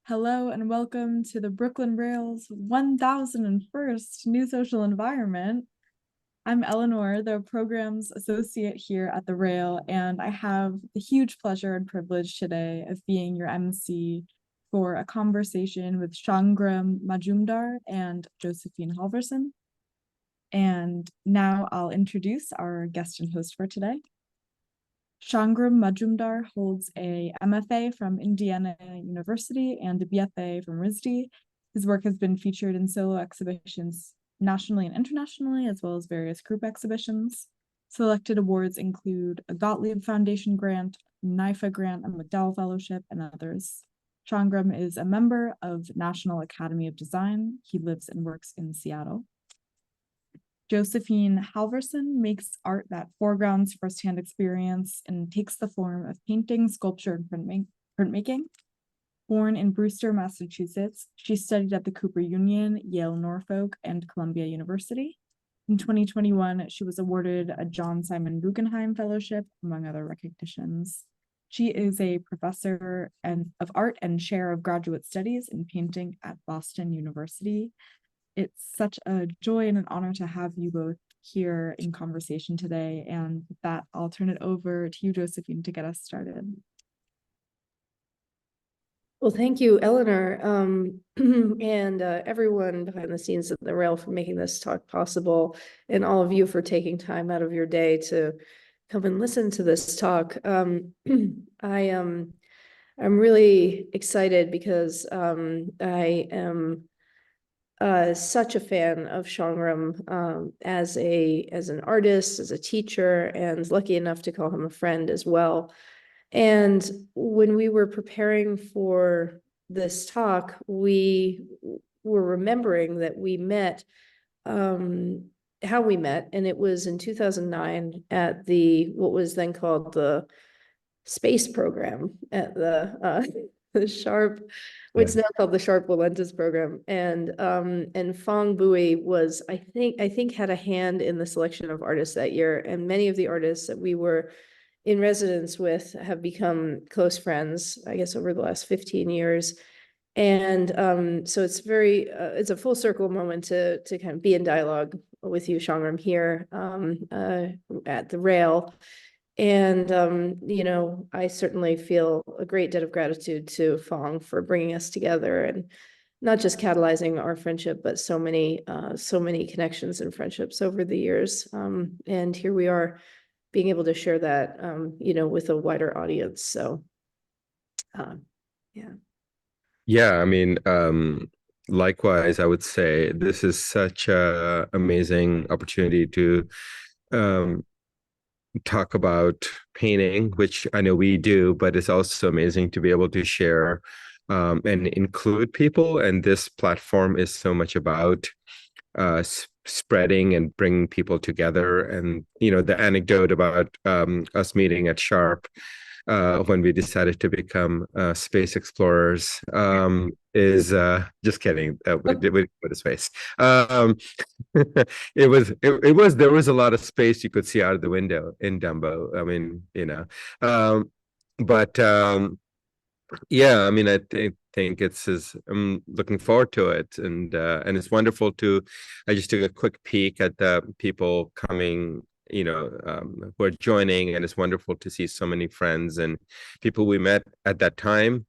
Hello and welcome to the Brooklyn Rail's 1001st New Social Environment. I'm Eleanor, the Programs Associate here at the Rail, and I have the huge pleasure and privilege today of being your MC for a conversation with Sangram Majumdar and Josephine Halvorson. And now I'll introduce our guest and host for today. Sangram Majumdar holds a MFA from Indiana University and a BFA from RISD. His work has been featured in solo exhibitions nationally and internationally, as well as various group exhibitions. Selected awards include a Gottlieb Foundation Grant, NYFA Grant, a MacDowell Fellowship, and others. Sangram is a member of National Academy of Design. He lives and works in Seattle. Josephine Halvorson makes art that foregrounds firsthand experience and takes the form of painting, sculpture, and printmaking. Born in Brewster, Massachusetts, she studied at the Cooper Union, Yale, Norfolk, and Columbia University. In 2021, she was awarded a John Simon Guggenheim Fellowship, among other recognitions. She is a professor of art and chair of graduate studies in painting at Boston University. It's such a joy and an honor to have you both here in conversation today. And with that, I'll turn it over to you, Josephine, to get us started. Well, thank you, Eleanor, and everyone behind the scenes at the Rail for making this talk possible, and all of you for taking time out of your day to come and listen to this talk. I'm really excited because I am such a fan of Sangram as an artist, as a teacher, and lucky enough to call him a friend as well. And when we were preparing for this talk, we were remembering that we met, how we met, and it was in 2009 at what was then called the space program at the Sharpe, what's now called the Sharpe Walentis program, and Fong Bui was, I think had a hand in the selection of artists that year, and many of the artists that we were in residence with have become close friends, I guess, over the last 15 years. And so it's it's a full circle moment to kind of be in dialogue with you, Sangram, here at the Rail. And, I certainly feel a great debt of gratitude to Fong for bringing us together and not just catalyzing our friendship, but so many connections and friendships over the years. And here we are being able to share that, with a wider audience. So, yeah. Yeah, I mean, likewise, I would say this is such an amazing opportunity to talk about painting, which I know we do, but it's also amazing to be able to share and include people. And this platform is so much about spreading and bringing people together. And, the anecdote about us meeting at Sharpe when we decided to become space explorers is just kidding. We put a space. There was a lot of space you could see out of the window in Dumbo. I mean, yeah, I mean, I think I'm looking forward to it, and it's wonderful I just took a quick peek at the people coming, who are joining, and it's wonderful to see so many friends and people we met at that time,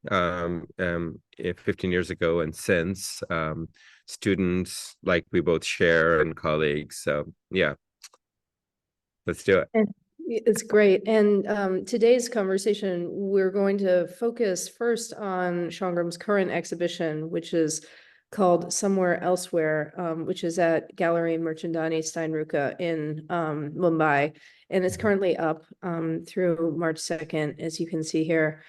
15 years ago, and since, students like we both share and colleagues. So yeah, let's do it. It's great. And today's conversation, we're going to focus first on Sangram's current exhibition, which is called Somewhere Elsewhere, which is at Galerie Mirchandani+Steinruecke in Mumbai. And it's currently up through March 2nd, as you can see here.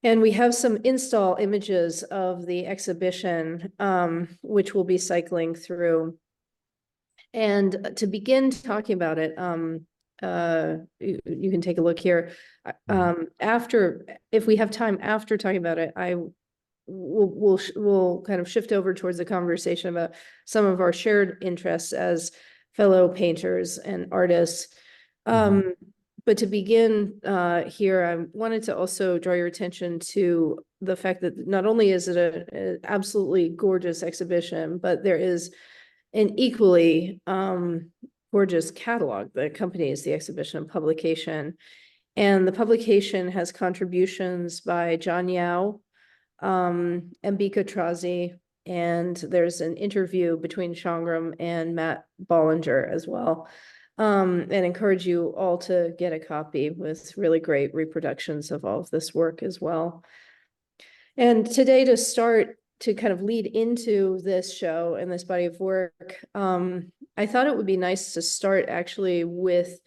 And we have some install images of the exhibition, which we'll be cycling through. And to begin talking about it, you can take a look here. If we have time after talking about it, we'll kind of shift over towards the conversation about some of our shared interests as fellow painters and artists. But to begin here, I wanted to also draw your attention to the fact that not only is it an absolutely gorgeous exhibition, but there is an equally gorgeous catalog that accompanies the exhibition and publication. And the publication has contributions by John Yao, Mbika Trazi, and there's an interview between Sangram and Matt Bollinger as well. And encourage you all to get a copy with really great reproductions of all of this work as well. And today, to start to kind of lead into this show and this body of work, I thought it would be nice to start actually with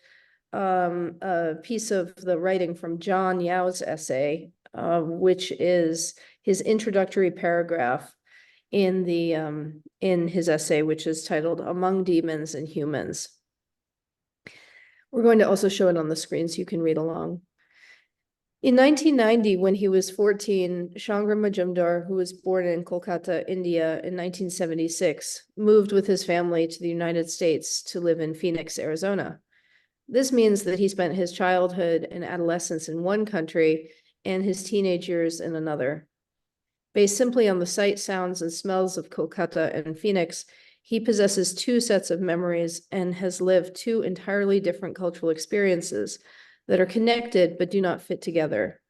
a piece of the writing from John Yao's essay, which is his introductory paragraph in his essay, which is titled "Among Demons and Humans." We're going to also show it on the screen so you can read along. In 1990, when he was 14, Sangram Majumdar, who was born in Kolkata, India in 1976, moved with his family to the United States to live in Phoenix, Arizona. This means that he spent his childhood and adolescence in one country and his teenage years in another. Based simply on the sight, sounds, and smells of Kolkata and Phoenix, he possesses two sets of memories and has lived two entirely different cultural experiences that are connected but do not fit together.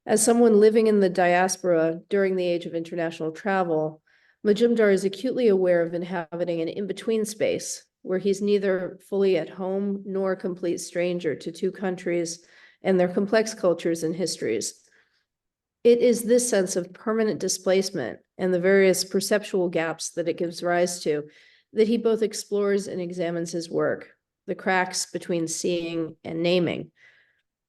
As someone living in the diaspora during the age of international travel, Majumdar is acutely aware of inhabiting an in-between space where he's neither fully at home nor a complete stranger to two countries and their complex cultures and histories. It is this sense of permanent displacement and the various perceptual gaps that it gives rise to that he both explores and examines his work, the cracks between seeing and naming.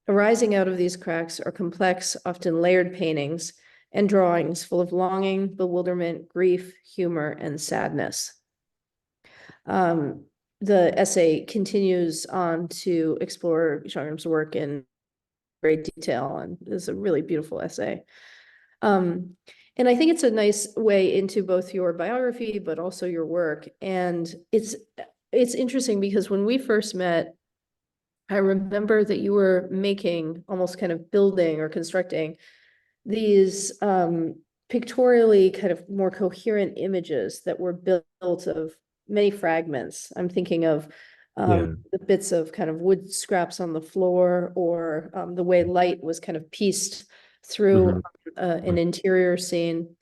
Arising out of these cracks are complex, often layered paintings and drawings full of longing, bewilderment, grief, humor, and sadness. The essay continues on to explore Sangram's work in great detail, and it's a really beautiful essay. And I think it's a nice way into both your biography, but also your work. And it's interesting because when we first met, I remember that you were making, almost kind of building or constructing these pictorially kind of more coherent images that were built of many fragments. I'm thinking of the bits of kind of wood scraps on the floor, or the way light was kind of pieced through an interior scene.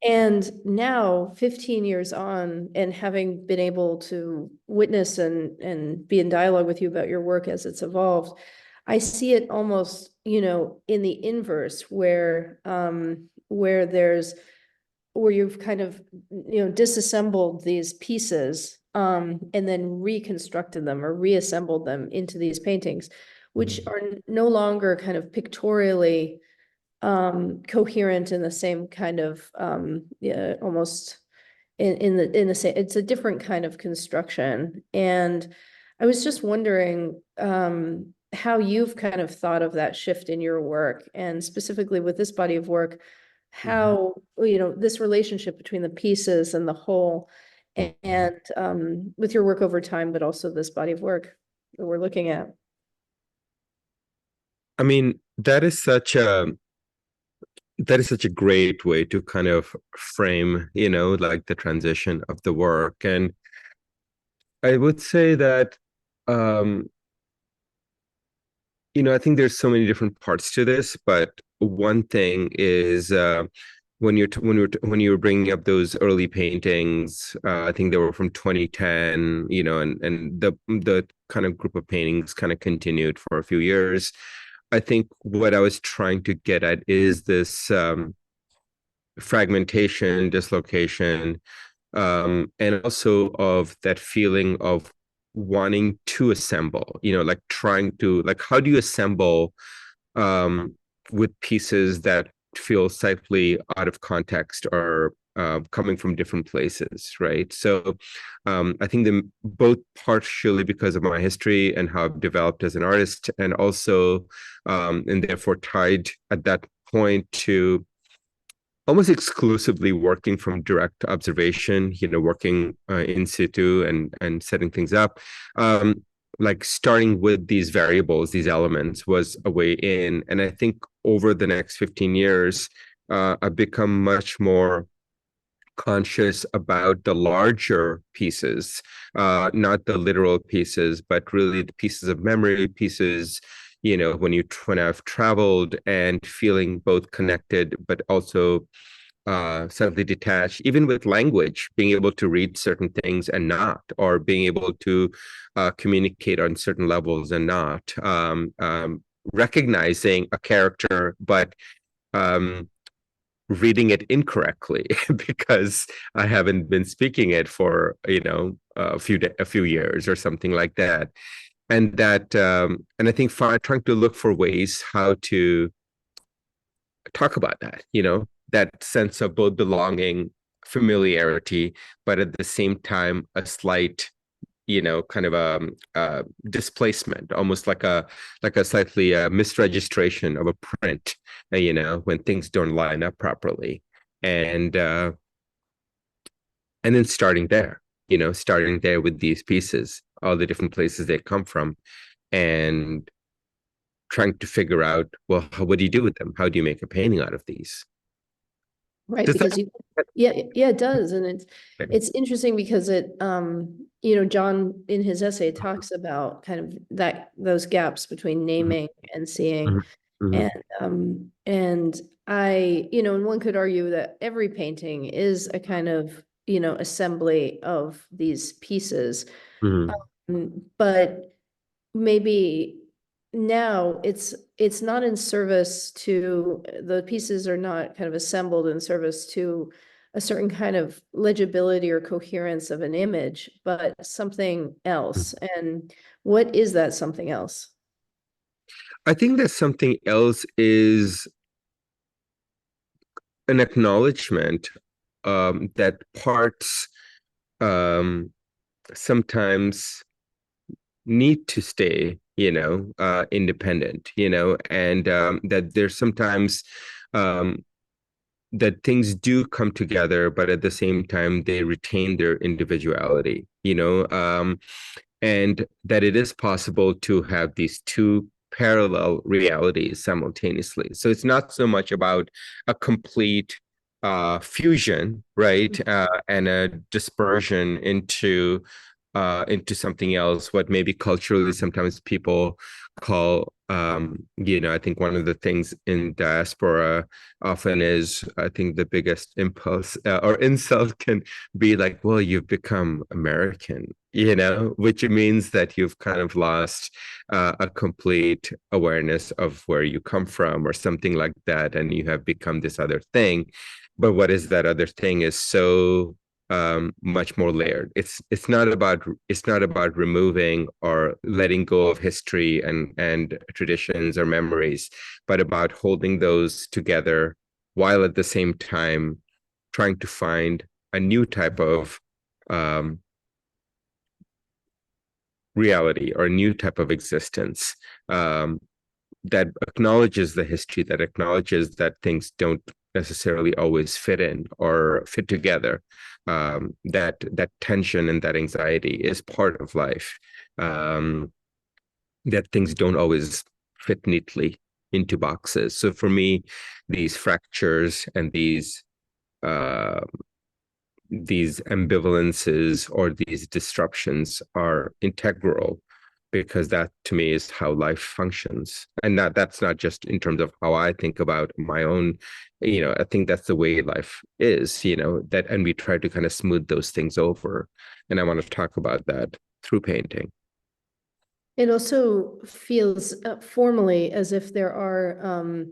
And now, 15 years on, and having been able to witness and be in dialogue with you about your work as it's evolved, I see it almost, in the inverse, where you've kind of, disassembled these pieces and then reconstructed them or reassembled them into these paintings, which are no longer kind of pictorially coherent in the same kind of almost in the same, it's a different kind of construction. And I was just wondering how you've kind of thought of that shift in your work, and specifically with this body of work, how this relationship between the pieces and the whole, and with your work over time, but also this body of work that we're looking at. I mean, that is such a great way to kind of frame, like the transition of the work. And I would say that, I think there's so many different parts to this, but one thing is when you were bringing up those early paintings, I think they were from 2010, and the kind of group of paintings kind of continued for a few years. I think what I was trying to get at is this fragmentation, dislocation, and also of that feeling of wanting to assemble, like trying to, like, how do you assemble with pieces that feel slightly out of context or coming from different places, right? So I think both partially because of my history and how I've developed as an artist, and also and therefore tied at that point to almost exclusively working from direct observation, working in situ and setting things up. like starting with these variables, these elements was a way in. And I think over the next 15 years, I've become much more conscious about the larger pieces, not the literal pieces, but really the pieces of memory, pieces, when I've traveled and feeling both connected, but also suddenly detached, even with language, being able to read certain things and not, or being able to communicate on certain levels and not, recognizing a character, but reading it incorrectly because I haven't been speaking it for a few years or something like that, and I think trying to look for ways how to talk about that, that sense of both belonging, familiarity, but at the same time a slight kind of a displacement, almost like a slightly misregistration of a print, when things don't line up properly, and then starting there with these pieces, all the different places they come from, and trying to figure out, well, what do you do with them? How do you make a painting out of these? Right, Does because that- yeah, it does. And it's interesting because John in his essay talks about kind of those gaps between naming and seeing. Mhm. Mhm. And and one could argue that every painting is a kind of, assembly of these pieces. Mhm. But maybe now it's not in service to, the pieces are not kind of assembled in service to a certain kind of legibility or coherence of an image, but something else. And what is that something else? I think that something else is an acknowledgement that parts um, sometimes need to stay, independent, and that there's sometimes um, that things do come together, but at the same time they retain their individuality, and that it is possible to have these two parallel realities simultaneously. So it's not so much about a complete fusion, right, and a dispersion into something else, what maybe culturally sometimes people call, I think one of the things in diaspora often is, I think the biggest impulse or insult can be like, well, you've become American, which means that you've kind of lost a complete awareness of where you come from or something like that, and you have become this other thing. But what is that other thing is so much more layered. It's not about removing or letting go of history and traditions or memories, but about holding those together while at the same time trying to find a new type of reality or a new type of existence that acknowledges the history, that acknowledges that things don't necessarily always fit in or fit together. That tension and that anxiety is part of life. That things don't always fit neatly into boxes. So for me, these fractures and uh, these ambivalences or these disruptions are integral, because that to me is how life functions. And that's not just in terms of how I think about my own, I think that's the way life is, that, and we try to kind of smooth those things over. And I want to talk about that through painting. It also feels formally as if there are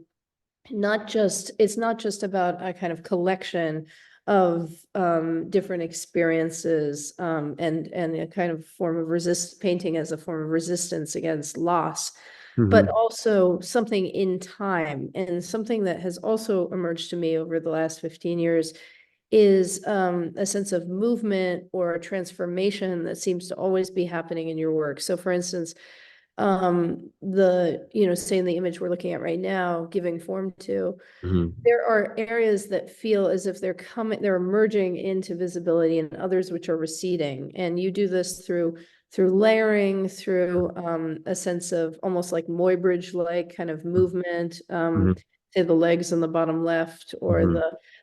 it's not just about a kind of collection of different experiences and a kind of form of painting as a form of resistance against loss, but also something in time. And something that has also emerged to me over the last 15 years is a sense of movement or a transformation that seems to always be happening in your work. So for instance, say in the image we're looking at right now, giving form to, there are areas that feel as if they're emerging into visibility, and others which are receding. And you do this through through layering, through a sense of almost like Muybridge-like kind of movement, say the legs on the bottom left, or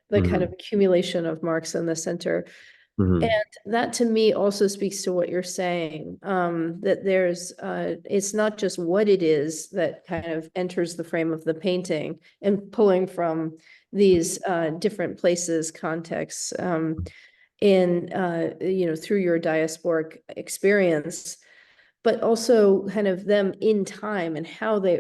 the kind of accumulation of marks in the center. And that to me also speaks to what you're saying, that there's, it's not just what it is that kind of enters the frame of the painting and pulling from these different places, contexts, in, through your diasporic experience, but also kind of them in time and how they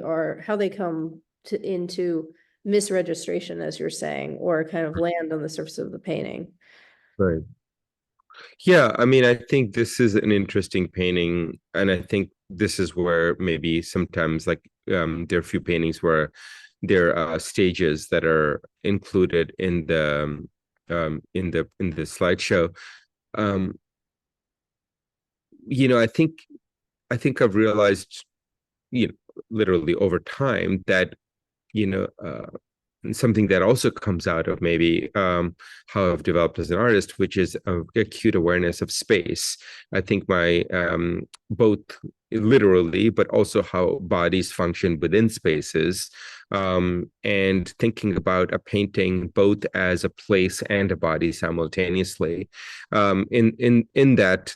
come into misregistration, as you're saying, or kind of land on the surface of the painting. Right. Yeah, I mean, I think this is an interesting painting, and I think this is where maybe sometimes, like, there are a few paintings where there are stages that are included in the slideshow. I think I've realized, literally over time that, something that also comes out of maybe how I've developed as an artist, which is acute awareness of space. I think my both literally, but also how bodies function within spaces, and thinking about a painting both as a place and a body simultaneously. In that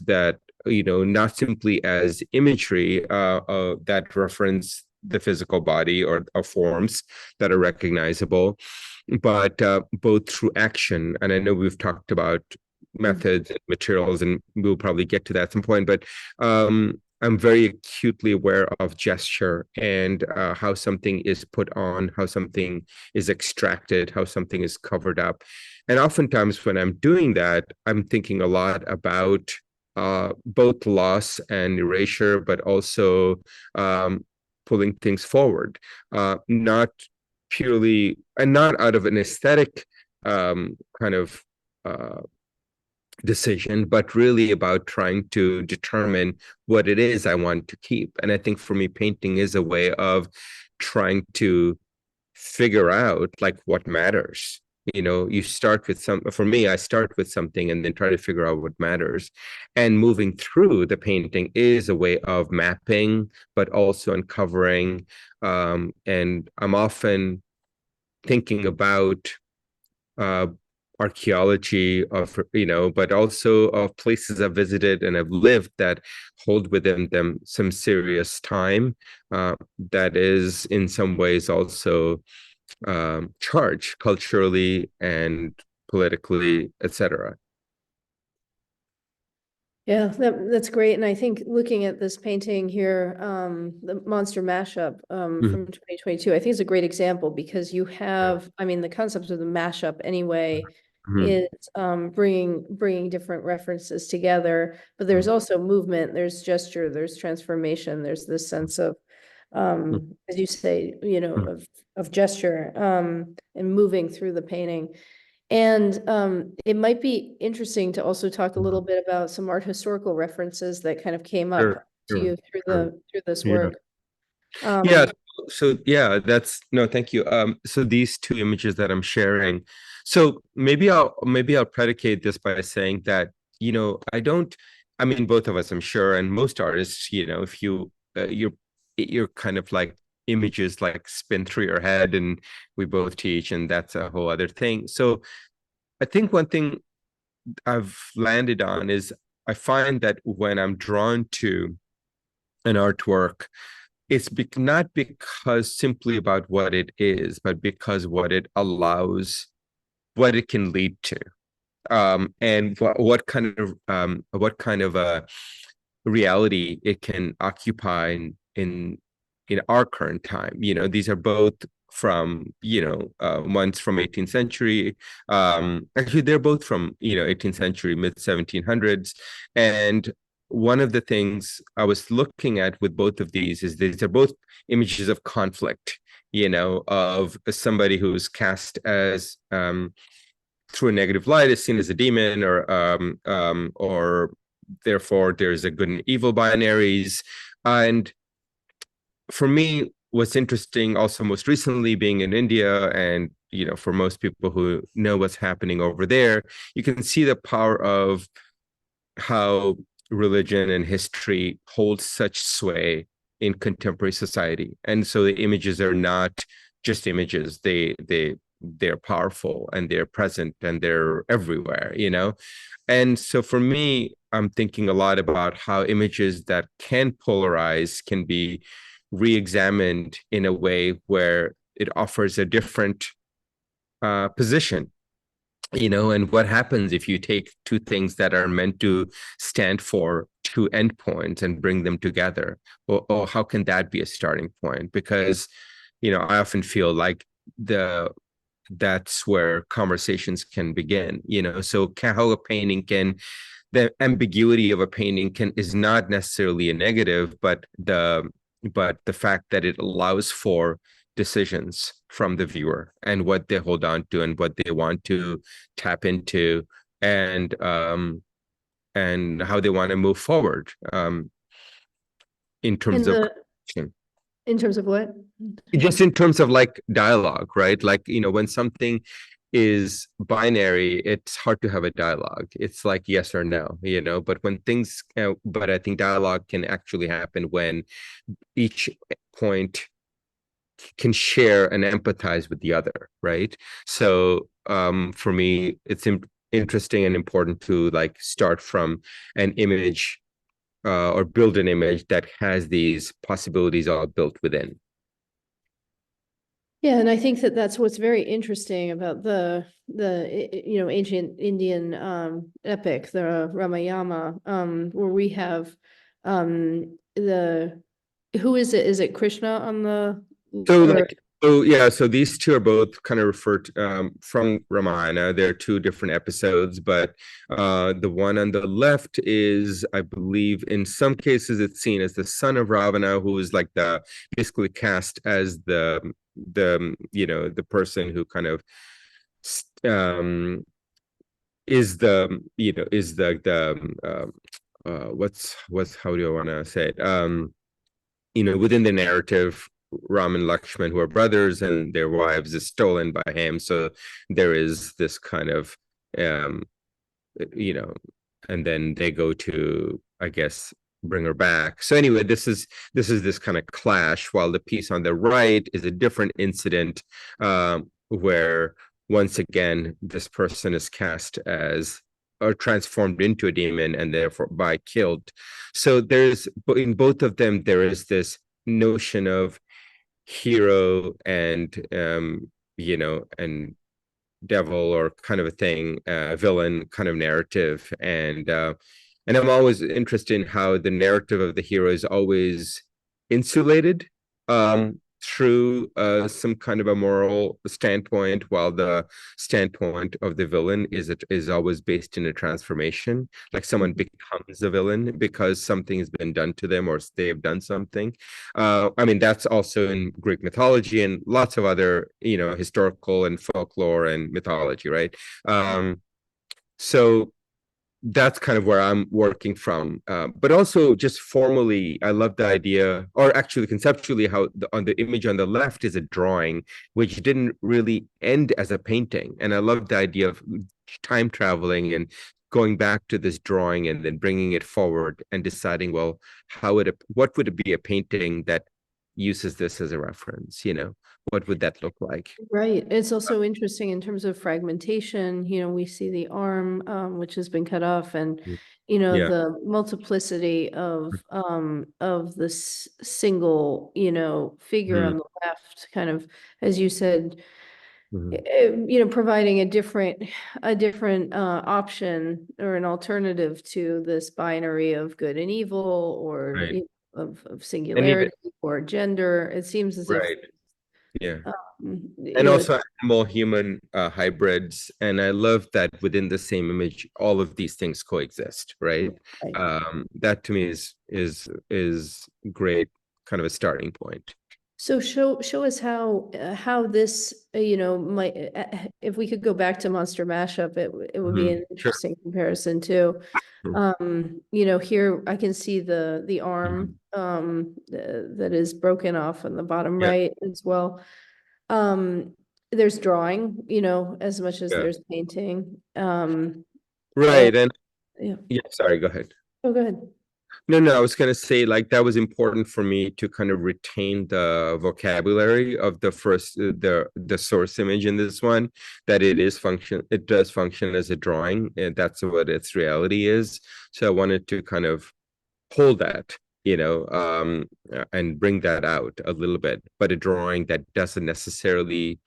not simply as imagery that reference the physical body or forms that are recognizable, but both through action. And I know we've talked about methods and materials, and we'll probably get to that at some point, but I'm very acutely aware of gesture and how something is put on, how something is extracted, how something is covered up. And oftentimes when I'm doing that, I'm thinking a lot about both loss and erasure, but also pulling things forward, not purely, and not out of an aesthetic kind of decision, but really about trying to determine what it is I want to keep. And I think for me, painting is a way of trying to figure out like what matters. You start with for me, I start with something and then try to figure out what matters. And moving through the painting is a way of mapping, but also uncovering. And I'm often thinking about archaeology of, but also of places I've visited and have lived that hold within them some serious time that is in some ways also charged culturally and politically, etc. Yeah, that's great. And I think looking at this painting here, the Monster Mashup from 2022, I think it's a great example because you have, I mean, the concept of the mashup anyway is bringing different references together, but there's also movement, there's gesture, there's transformation, there's this sense of, as you say, of gesture and moving through the painting. And it might be interesting to also talk a little bit about some art historical references that kind of came up to you through this work. Thank you. So these two images that I'm sharing. So maybe I'll predicate this by saying that, I mean, both of us, I'm sure, and most artists, if you're kind of like images like spin through your head, and we both teach, and that's a whole other thing. So I think one thing I've landed on is I find that when I'm drawn to an artwork, it's not because simply about what it is, but because what it allows, what it can lead to, and what kind of a reality it can occupy in our current time. These are both from one's from 18th century, actually they're both from 18th century, mid 1700s. And one of the things I was looking at with both of these is these are both images of conflict, of somebody who's cast as through a negative light, is seen as a demon, or therefore there's a good and evil binaries. And for me, what's interesting also most recently being in India, and for most people who know what's happening over there, you can see the power of how religion and history hold such sway in contemporary society. And so the images are not just images. They're powerful and they're present and they're everywhere, you know? And so for me, I'm thinking a lot about how images that can polarize can be re-examined in a way where it offers a different position, you know, and what happens if you take two things that are meant to stand for two endpoints and bring them together? Or how can that be a starting point? Because, you know, I often feel like that's where conversations can begin, you know. So how a painting can, the ambiguity of a painting is not necessarily a negative, but the fact that it allows for decisions from the viewer and what they hold on to and what they want to tap into, and how they want to move forward, in terms of in terms of what? just in terms of like dialogue, right? Like, you know, when something is binary, it's hard to have a dialogue. It's like yes or no, you know. But when things, but I think dialogue can actually happen when each point can share and empathize with the other, right? So for me, it's interesting and important to like start from an image, or build an image that has these possibilities all built within. Yeah, and I think that that's what's very interesting about the ancient Indian epic, the Ramayana, where we have the who is it? Is it Krishna on the So like, oh yeah, so these two are both kind of referred to, from Ramayana. They're two different episodes, but the one on the left is, I believe, in some cases it's seen as the son of Ravana, who is like the basically cast as the you know, the person who kind of is the, you know, is what's how do I want to say it, you know, within the narrative, Ram and Lakshman, who are brothers, and their wives is stolen by him. So there is this kind of, you know, and then they go to, I guess, bring her back. So anyway, this this kind of clash, while the piece on the right is a different incident, where once again this person is cast as, or transformed into a demon and therefore by killed. So there's, in both of them there is this notion of hero and, you know, and devil, or kind of a thing, villain kind of narrative. And I'm always interested in how the narrative of the hero is always insulated, through some kind of a moral standpoint, while the standpoint of the villain is always based in a transformation, like someone becomes a villain because something has been done to them or they have done something. I mean, that's also in Greek mythology and lots of other, you know, historical and folklore and mythology, right? So that's kind of where I'm working from. But also just formally, I love the idea, or actually conceptually, how on the image on the left is a drawing, which didn't really end as a painting. And I love the idea of time traveling and going back to this drawing and then bringing it forward and deciding, well, what would it be a painting that uses this as a reference, you know? What would that look like? Right. It's also interesting in terms of fragmentation. You know, we see the arm, which has been cut off, and you know, Yeah. the multiplicity of this single, you know, figure on the left, kind of, as you said, you know, providing a different option or an alternative to this binary of good and evil, or Right. you know, of And even, singularity or gender. It seems as if right. Yeah. you And know, also animal human hybrids. And I love that within the same image, all of these things coexist, right? right. That to me is great, kind of a starting point. So show us how this, you know, might, if we could go back to Monster Mashup, it would be an Sure. interesting comparison too. You know, here I can see the arm that is broken off on the bottom Yeah. right as well. There's drawing, you know, as much as Yeah. there's painting. Right. And Yeah. yeah, sorry, go ahead. Oh, go ahead. No, I was going to say like that was important for me to kind of retain the vocabulary of the first the source image in this one, that it does function as a drawing, and that's what its reality is. So I wanted to kind of hold that, and bring that out a little bit, but a drawing that doesn't necessarily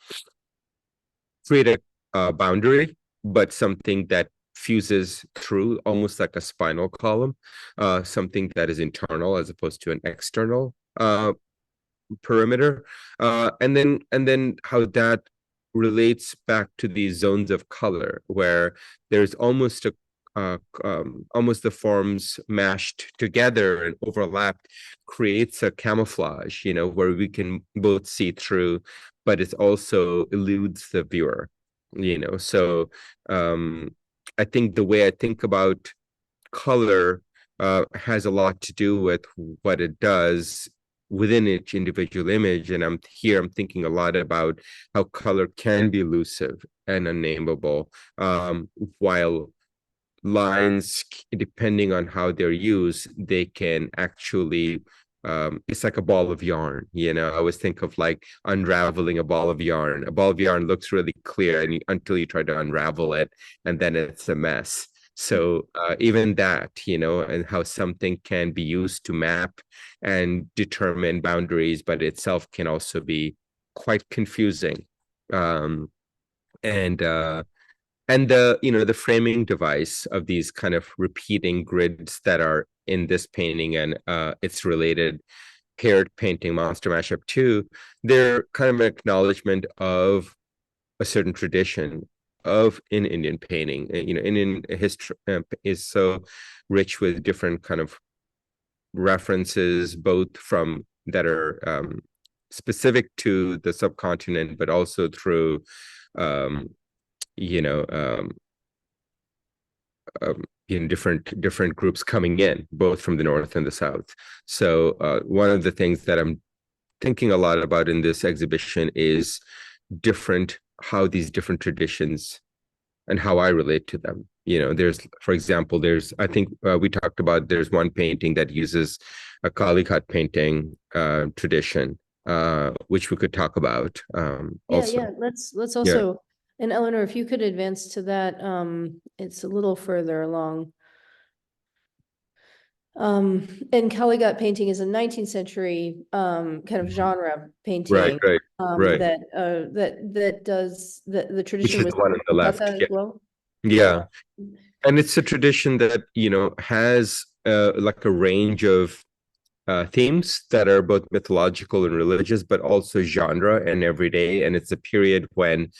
create a boundary, but something that fuses through, almost like a spinal column, something that is internal as opposed to an external perimeter, and then how that relates back to these zones of color, where there's almost the forms mashed together and overlapped creates a camouflage, where we can both see through, but it also eludes the viewer, So I think the way I think about color has a lot to do with what it does within each individual image. And I'm thinking a lot about how color can be elusive and unnameable, while lines, depending on how they're used, they can actually it's like a ball of yarn. I always think of like unraveling a ball of yarn. A ball of yarn looks really clear until you try to unravel it, and then it's a mess. So even that, and how something can be used to map and determine boundaries, but itself can also be quite confusing. And the framing device of these kind of repeating grids that are in this painting and its related paired painting, Monster Mashup 2, they're kind of an acknowledgement of a certain tradition in Indian painting. Indian history is so rich with different kind of references, both from that are specific to the subcontinent, but also through you know, um, different groups coming in, both from the north and the south. So one of the things that I'm thinking a lot about in this exhibition is how these different traditions and how I relate to them. For example, I think we talked about, there's one painting that uses a Kalikat painting tradition, which we could talk about also. Yeah. Let's also, and Eleanor, if you could advance to that, it's a little further along. And Kaligat painting is a 19th century kind of genre painting. Right. That does the tradition Which is was the one on the left. Kolkata as well. Yeah. And it's a tradition that, has like a range of themes that are both mythological and religious, but also genre and everyday. And it's a period when,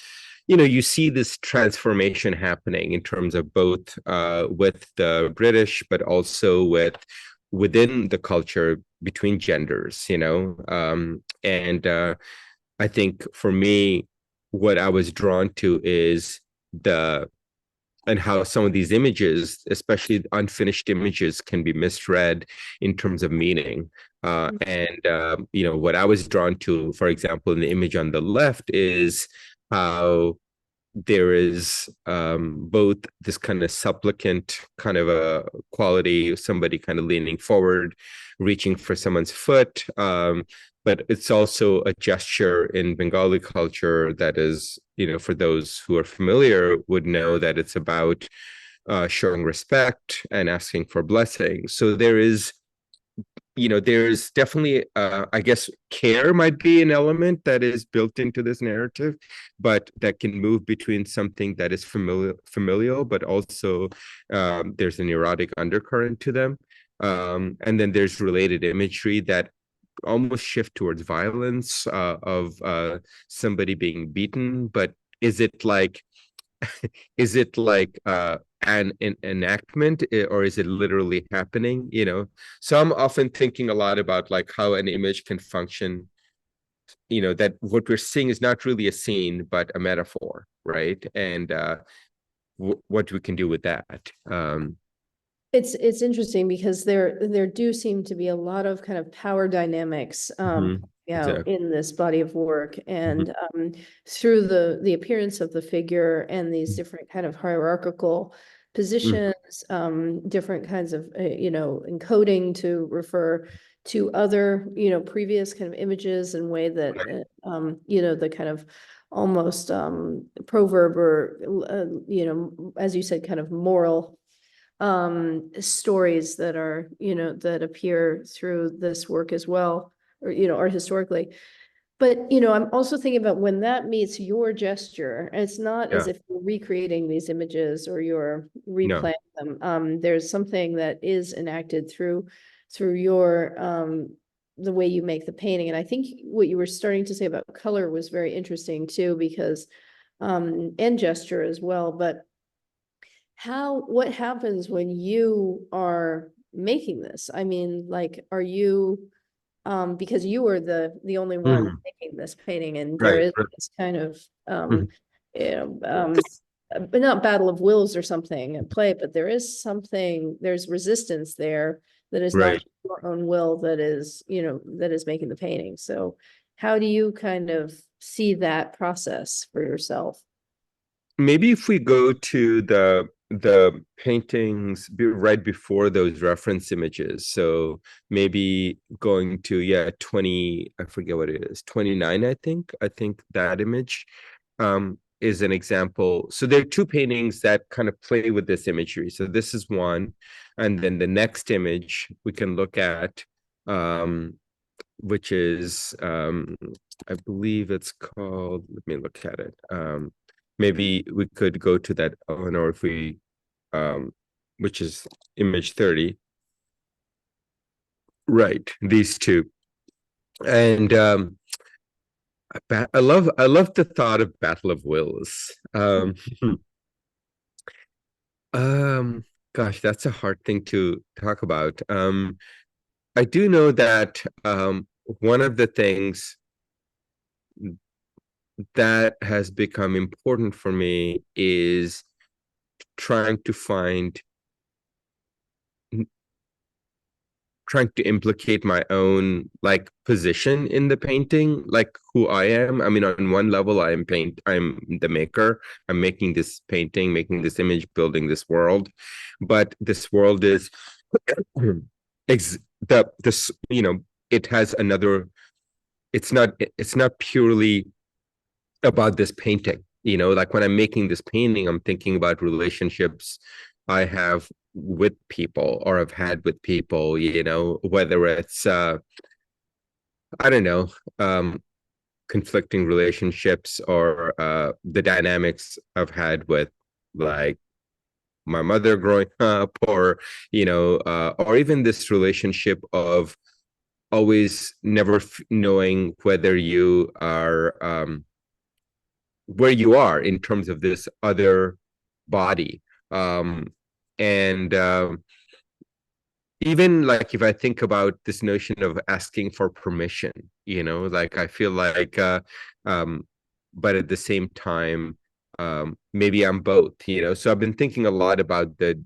you see this transformation happening in terms of both with the British, but also within the culture between genders, and I think for me, what I was drawn to is and how some of these images, especially unfinished images, can be misread in terms of meaning. What I was drawn to, for example, in the image on the left, is how there is both this kind of supplicant kind of a quality, somebody kind of leaning forward, reaching for someone's foot, but it's also a gesture in Bengali culture that is, for those who are familiar would know that it's about showing respect and asking for blessings. So there's definitely, I guess, care might be an element that is built into this narrative, but that can move between something that is familial, but also there's an erotic undercurrent to them. And then there's related imagery that almost shift towards violence, of somebody being beaten. But is it like an enactment, or is it literally happening? So I'm often thinking a lot about like how an image can function, that what we're seeing is not really a scene but a metaphor, right? And what we can do with that. It's interesting because there do seem to be a lot of kind of power dynamics Exactly. in this body of work, and through the appearance of the figure and these different kind of hierarchical positions, different kinds of, encoding to refer to other, previous kind of images in way that, the kind of almost proverb or, as you said, kind of moral stories that are, that appear through this work as well, or, art historically. But, I'm also thinking about when that meets your gesture, and it's not as Yeah. if you're recreating these images or you're No. replaying them. There's something that is enacted through your, the way you make the painting. And I think what you were starting to say about color was very interesting too, because, and gesture as well. But what happens when you are making this? I mean, like, are you, because you were the only one Mhm. making this painting, and there Right. is this kind of, Mhm. but not battle of wills or something at play, but there's resistance there that is not Right. your own will that is, that is making the painting. So how do you kind of see that process for yourself? Maybe if we go to the paintings right before those reference images, so maybe going to 20, I forget what it is, 29, I think that image is an example. So there are two paintings that kind of play with this imagery. So this is one, and then the next image we can look at, which is I believe it's called, let me look at it. Maybe we could go to that, Eleanor, if we, which is image 30. Right, these two. And I love the thought of Battle of Wills. Um, Gosh, that's a hard thing to talk about. I do know that one of the things that has become important for me is trying to find trying to implicate my own like position in the painting, like who I am. I mean, on one level, I'm the maker. I'm making this painting, making this image, building this world. But this world is it has another, it's not purely about this painting. Like when I'm making this painting, I'm thinking about relationships I have with people or have had with people, whether it's I don't know, conflicting relationships or the dynamics I've had with like my mother growing up, or or even this relationship of always never knowing whether you are where you are in terms of this other body. And Even like if I think about this notion of asking for permission, like I feel like, but at the same time, maybe I'm both, So I've been thinking a lot about the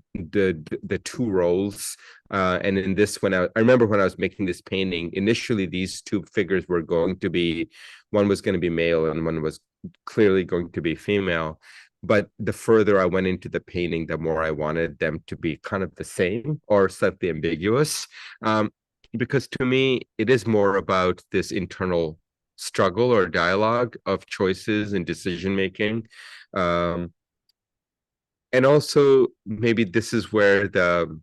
two roles. And in this, I remember when I was making this painting, initially these two figures were going to be, one was going to be male and one was clearly going to be female. But the further I went into the painting, the more I wanted them to be kind of the same or slightly ambiguous. Because to me, it is more about this internal struggle or dialogue of choices and decision making. And also, maybe this is where to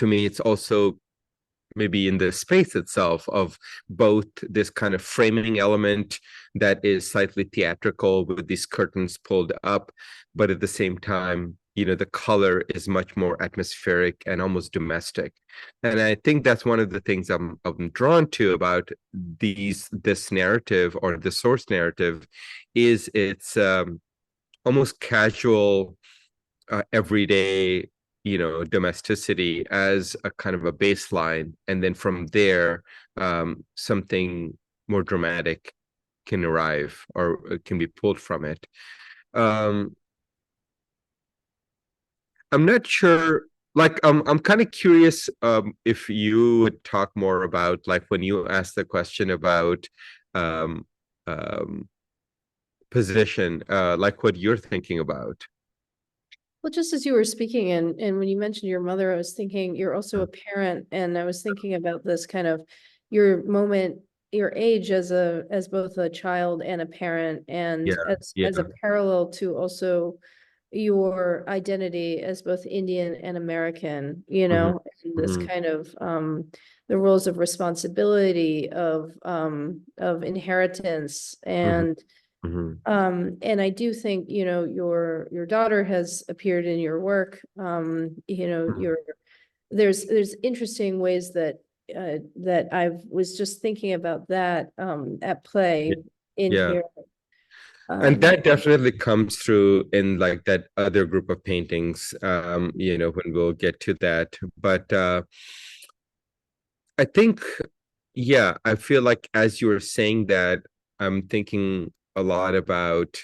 me, it's also maybe in the space itself of both this kind of framing element that is slightly theatrical with these curtains pulled up, but at the same time, the color is much more atmospheric and almost domestic. And I think that's one of the things I'm drawn to about this narrative or the source narrative is its almost casual, everyday, domesticity as a kind of a baseline, and then from there, something more dramatic can arrive or can be pulled from it. I'm not sure. Like, I'm kind of curious if you would talk more about like when you asked the question about um, um, position, like what you're thinking about. Well, just as you were speaking and when you mentioned your mother, I was thinking you're also a parent, and I was thinking about this kind of your moment, your age as both a child and a parent, and Yeah, as a yeah. parallel to also your identity as both Indian and American, you Hmm. know, and this Hmm. kind of the roles of responsibility of inheritance Hmm. and Hmm. and I do think, you know, your daughter has appeared in your work. You know, there's interesting ways that that I was just thinking about that at play in Yeah. here. And Um, that definitely comes through in like that other group of paintings, when we'll get to that. But I think, yeah, I feel like as you were saying that, I'm thinking a lot about,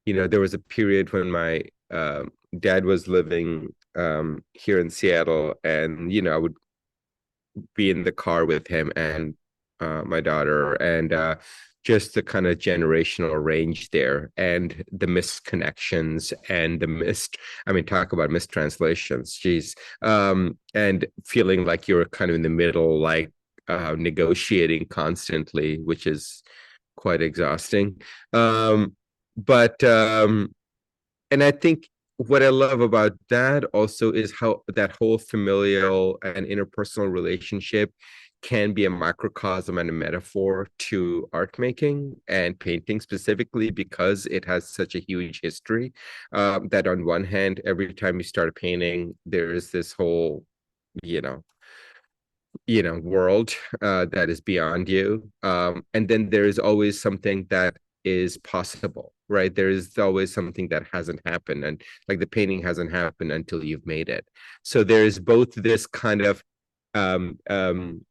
there was a period when my dad was living here in Seattle, and, I would be in the car with him and my daughter, and just the kind of generational range there, and the misconnections and the I mean, talk about mistranslations, geez. And feeling like you're kind of in the middle, like negotiating constantly, which is quite exhausting. But And I think what I love about that also is how that whole familial and interpersonal relationship can be a microcosm and a metaphor to art making and painting specifically, because it has such a huge history. That on one hand, every time you start painting, there is this whole, you know, world that is beyond you, and then there is always something that is possible, right? There is always something that hasn't happened, and like the painting hasn't happened until you've made it. So there's both this kind of um um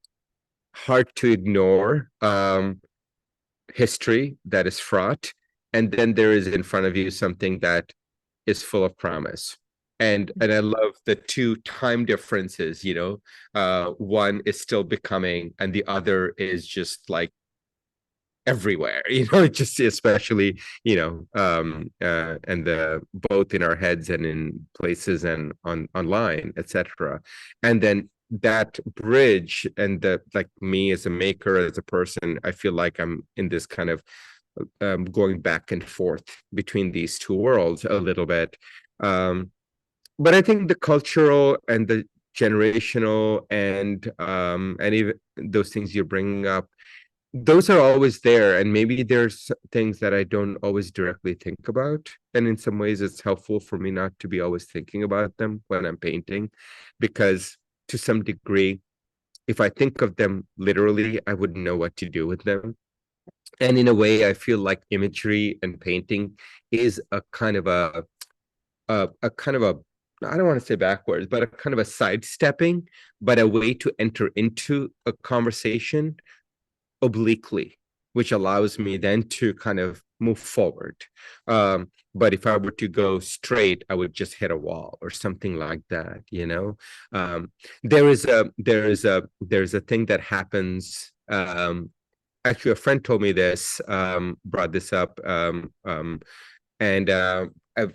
hard to ignore history that is fraught, and then there is in front of you something that is full of promise. And I love the two time differences, one is still becoming and the other is just like everywhere, just especially, and the both in our heads and in places and online, etc. And then that bridge, and the like, me as a maker, as a person, I feel like I'm in this kind of going back and forth between these two worlds a little bit. But I think the cultural and the generational and even those things you're bringing up, those are always there, and maybe there's things that I don't always directly think about, and in some ways it's helpful for me not to be always thinking about them when I'm painting, because to some degree, if I think of them literally, I wouldn't know what to do with them. And in a way, I feel like imagery and painting is a kind of a kind of a, I don't want to say backwards, but a kind of a sidestepping, but a way to enter into a conversation obliquely, which allows me then to kind of move forward. But if I were to go straight, I would just hit a wall or something like that. There's a thing that happens. Actually, a friend told me this, brought this up, and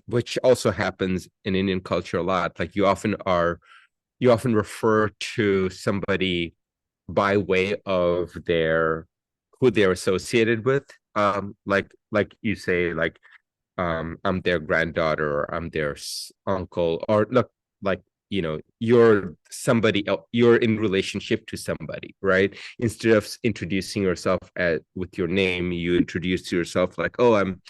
which also happens in Indian culture a lot. Like you often refer to somebody by way of who they're associated with. Like you say, like, I'm their granddaughter, or I'm their uncle, or look, like, you're somebody else, you're in relationship to somebody, right? Instead of introducing yourself with your name, you introduce yourself like, oh, I'm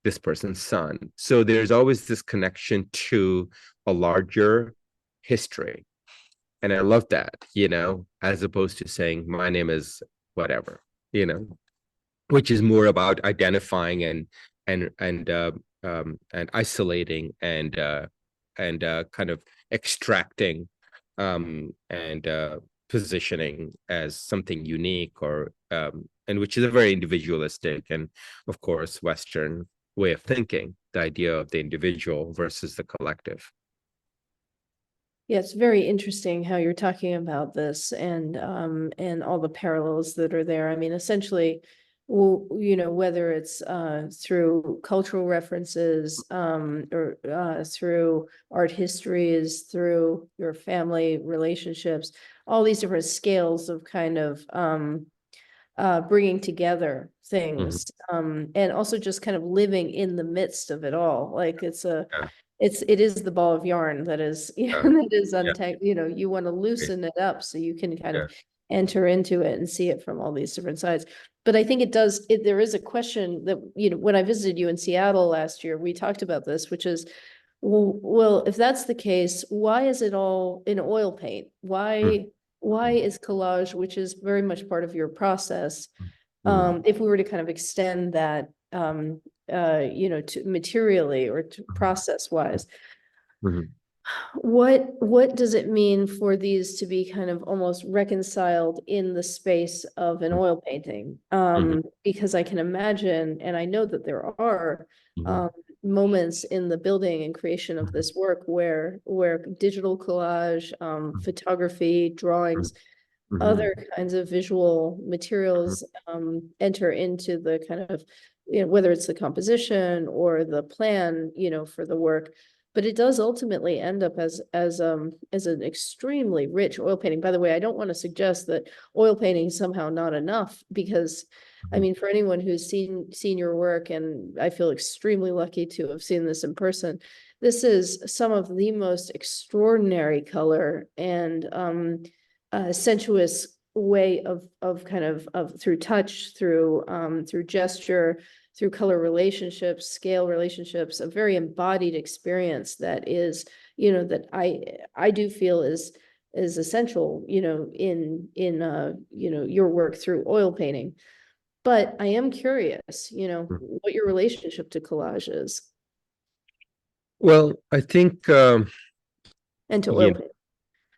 this person's son. So there's always this connection to a larger history. And I love that, as opposed to saying my name is whatever, which is more about identifying and isolating and kind of extracting and positioning as something unique, or and which is a very individualistic and, of course, Western way of thinking, the idea of the individual versus the collective. Yeah, it's very interesting how you're talking about this and all the parallels that are there. I mean, essentially, whether it's through cultural references, or through art histories, through your family relationships, all these different scales of kind of bringing together things, and also just kind of living in the midst of it all. Like it is the ball of yarn that is, that is untangled. You want to loosen it up so you can kind of enter into it and see it from all these different sides. But I think there is a question that, when I visited you in Seattle last year, we talked about this, which is, well, if that's the case, why is it all in oil paint? Why is collage, which is very much part of your process, if we were to kind of extend that, to materially or to process wise, what does it mean for these to be kind of almost reconciled in the space of an oil painting? Because I can imagine, and I know that there are moments in the building and creation of this work where digital collage, photography, drawings, other kinds of visual materials enter into the kind of, whether it's the composition or the plan, for the work. But it does ultimately end up as an extremely rich oil painting. By the way, I don't want to suggest that oil painting is somehow not enough, because I mean, for anyone who's seen your work, and I feel extremely lucky to have seen this in person, this is some of the most extraordinary color and sensuous way of kind of through touch, through gesture, through color relationships, scale relationships, a very embodied experience that is, that I do feel is essential, in your work through oil painting. But I am curious, what your relationship to collage is. Well, I think and to oil painting.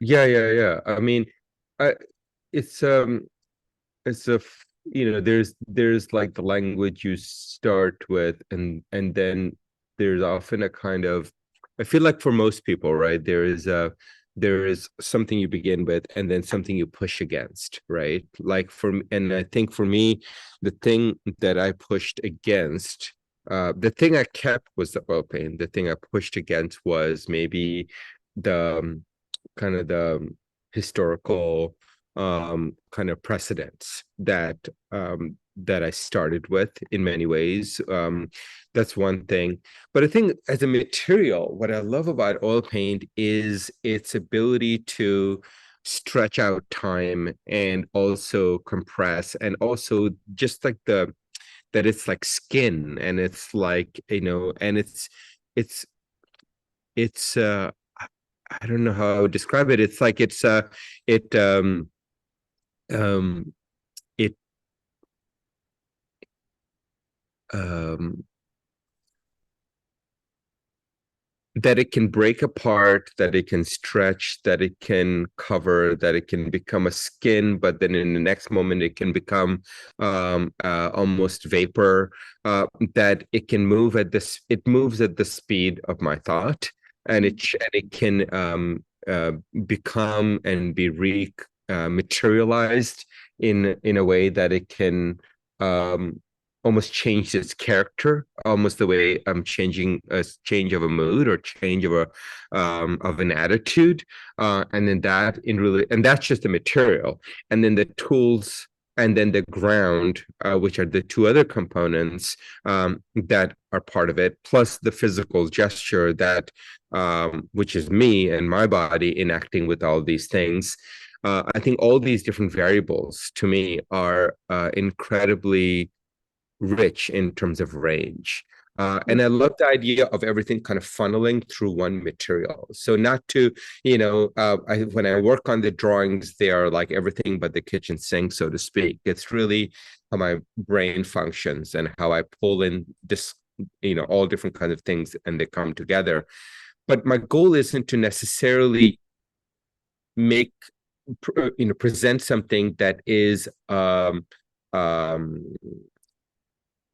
Yeah. I mean, it's a there's like the language you start with, and then there's often a kind of, I feel like for most people, right, there is something you begin with and then something you push against, right? Like and I think for me, the thing that I pushed against, the thing I kept was the oil paint. The thing I pushed against was maybe the kind of the historical kind of precedents that I started with in many ways. That's one thing. But I think as a material, what I love about oil paint is its ability to stretch out time and also compress, and also just like that it's like skin, and it's like, and it's I don't know how I would describe it. It's like it that it can break apart, that it can stretch, that it can cover, that it can become a skin, but then in the next moment it can become almost vapor, that it can move it moves at the speed of my thought, and it can become and be materialized in a way that it can almost change its character, almost the way I'm changing a change of a mood or change of an attitude, and then and that's just the material, and then the tools, and then the ground, which are the two other components that are part of it, plus the physical gesture that which is me and my body enacting with all these things. I think all these different variables to me are incredibly rich in terms of range. And I love the idea of everything kind of funneling through one material. So not to, when I work on the drawings, they are like everything but the kitchen sink, so to speak. It's really how my brain functions and how I pull in this, all different kinds of things, and they come together. But my goal isn't to necessarily present something that is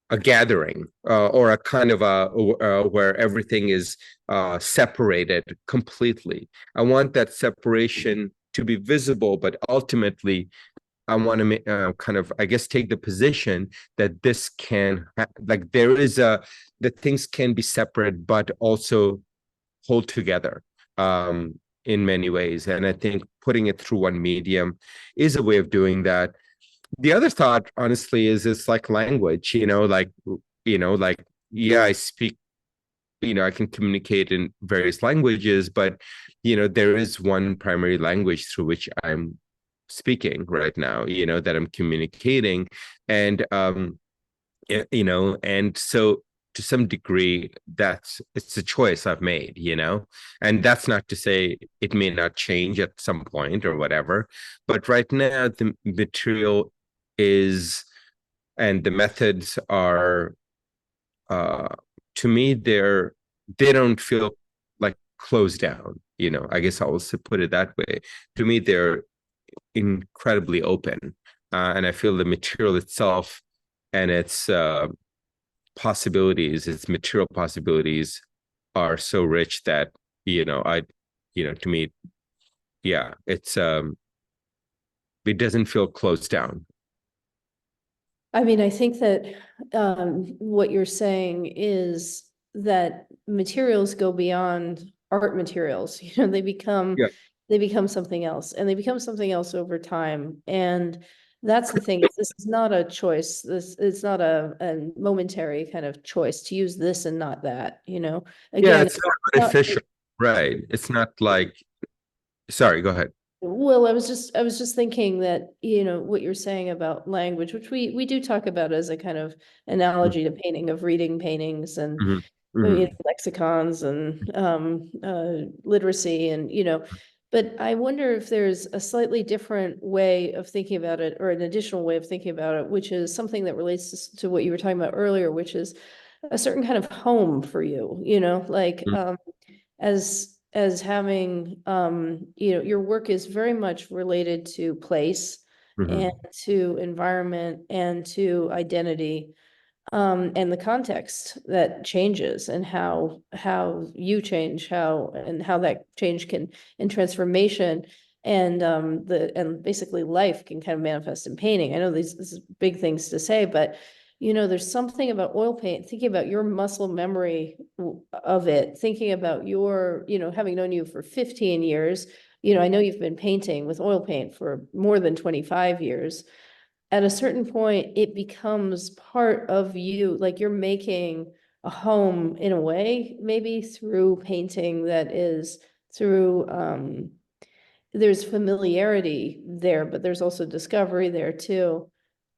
a gathering, or a kind of where everything is separated completely. I want that separation to be visible, but ultimately I want to kind of, I guess, take the position that this can, like, there is that things can be separate, but also hold together in many ways. And I think putting it through one medium is a way of doing that. The other thought, honestly, is it's like language, like, yeah, I speak, I can communicate in various languages, but, there is one primary language through which I'm speaking right now, that I'm communicating. And, and so to some degree, it's a choice I've made, and that's not to say it may not change at some point or whatever. But right now, the material is, and the methods are, to me, they don't feel like closed down. I guess I'll put it that way. To me, they're incredibly open, and I feel the material itself and its possibilities, its material possibilities, are so rich that to me, yeah, it doesn't feel closed down. I mean, I think that what you're saying is that materials go beyond art materials. They become something else, and they become something else over time. And that's the thing. This is not a choice. It's not a momentary kind of choice to use this and not that. Again, it's not artificial, right? It's not like. Sorry, go ahead. Well, I was just thinking that, what you're saying about language, which we do talk about as a kind of analogy to painting, of reading paintings and lexicons and literacy, and but I wonder if there's a slightly different way of thinking about it, or an additional way of thinking about it, which is something that relates to what you were talking about earlier, which is a certain kind of home for you, like as having, your work is very much related to place and to environment and to identity, and the context that changes, and how you change, how that change can, and transformation, and and basically life can kind of manifest in painting. I know this is big things to say, but there's something about oil paint, thinking about your muscle memory of it, thinking about your, having known you for 15 years, I know you've been painting with oil paint for more than 25 years. At a certain point, it becomes part of you, like you're making a home in a way, maybe through painting, that is through, there's familiarity there, but there's also discovery there too.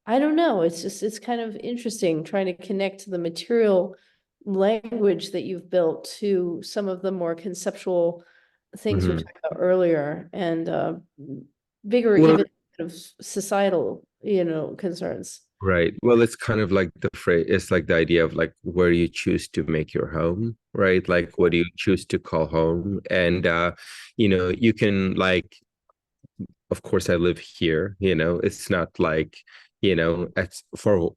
I don't know. It's kind of interesting trying to connect the material language that you've built to some of the more conceptual things we talked about earlier, and bigger, even of societal, concerns. Right. Well, it's kind of like the phrase, it's like the idea of like where you choose to make your home, right? Like what do you choose to call home? And you can, like, of course I live here, it's not like, it's for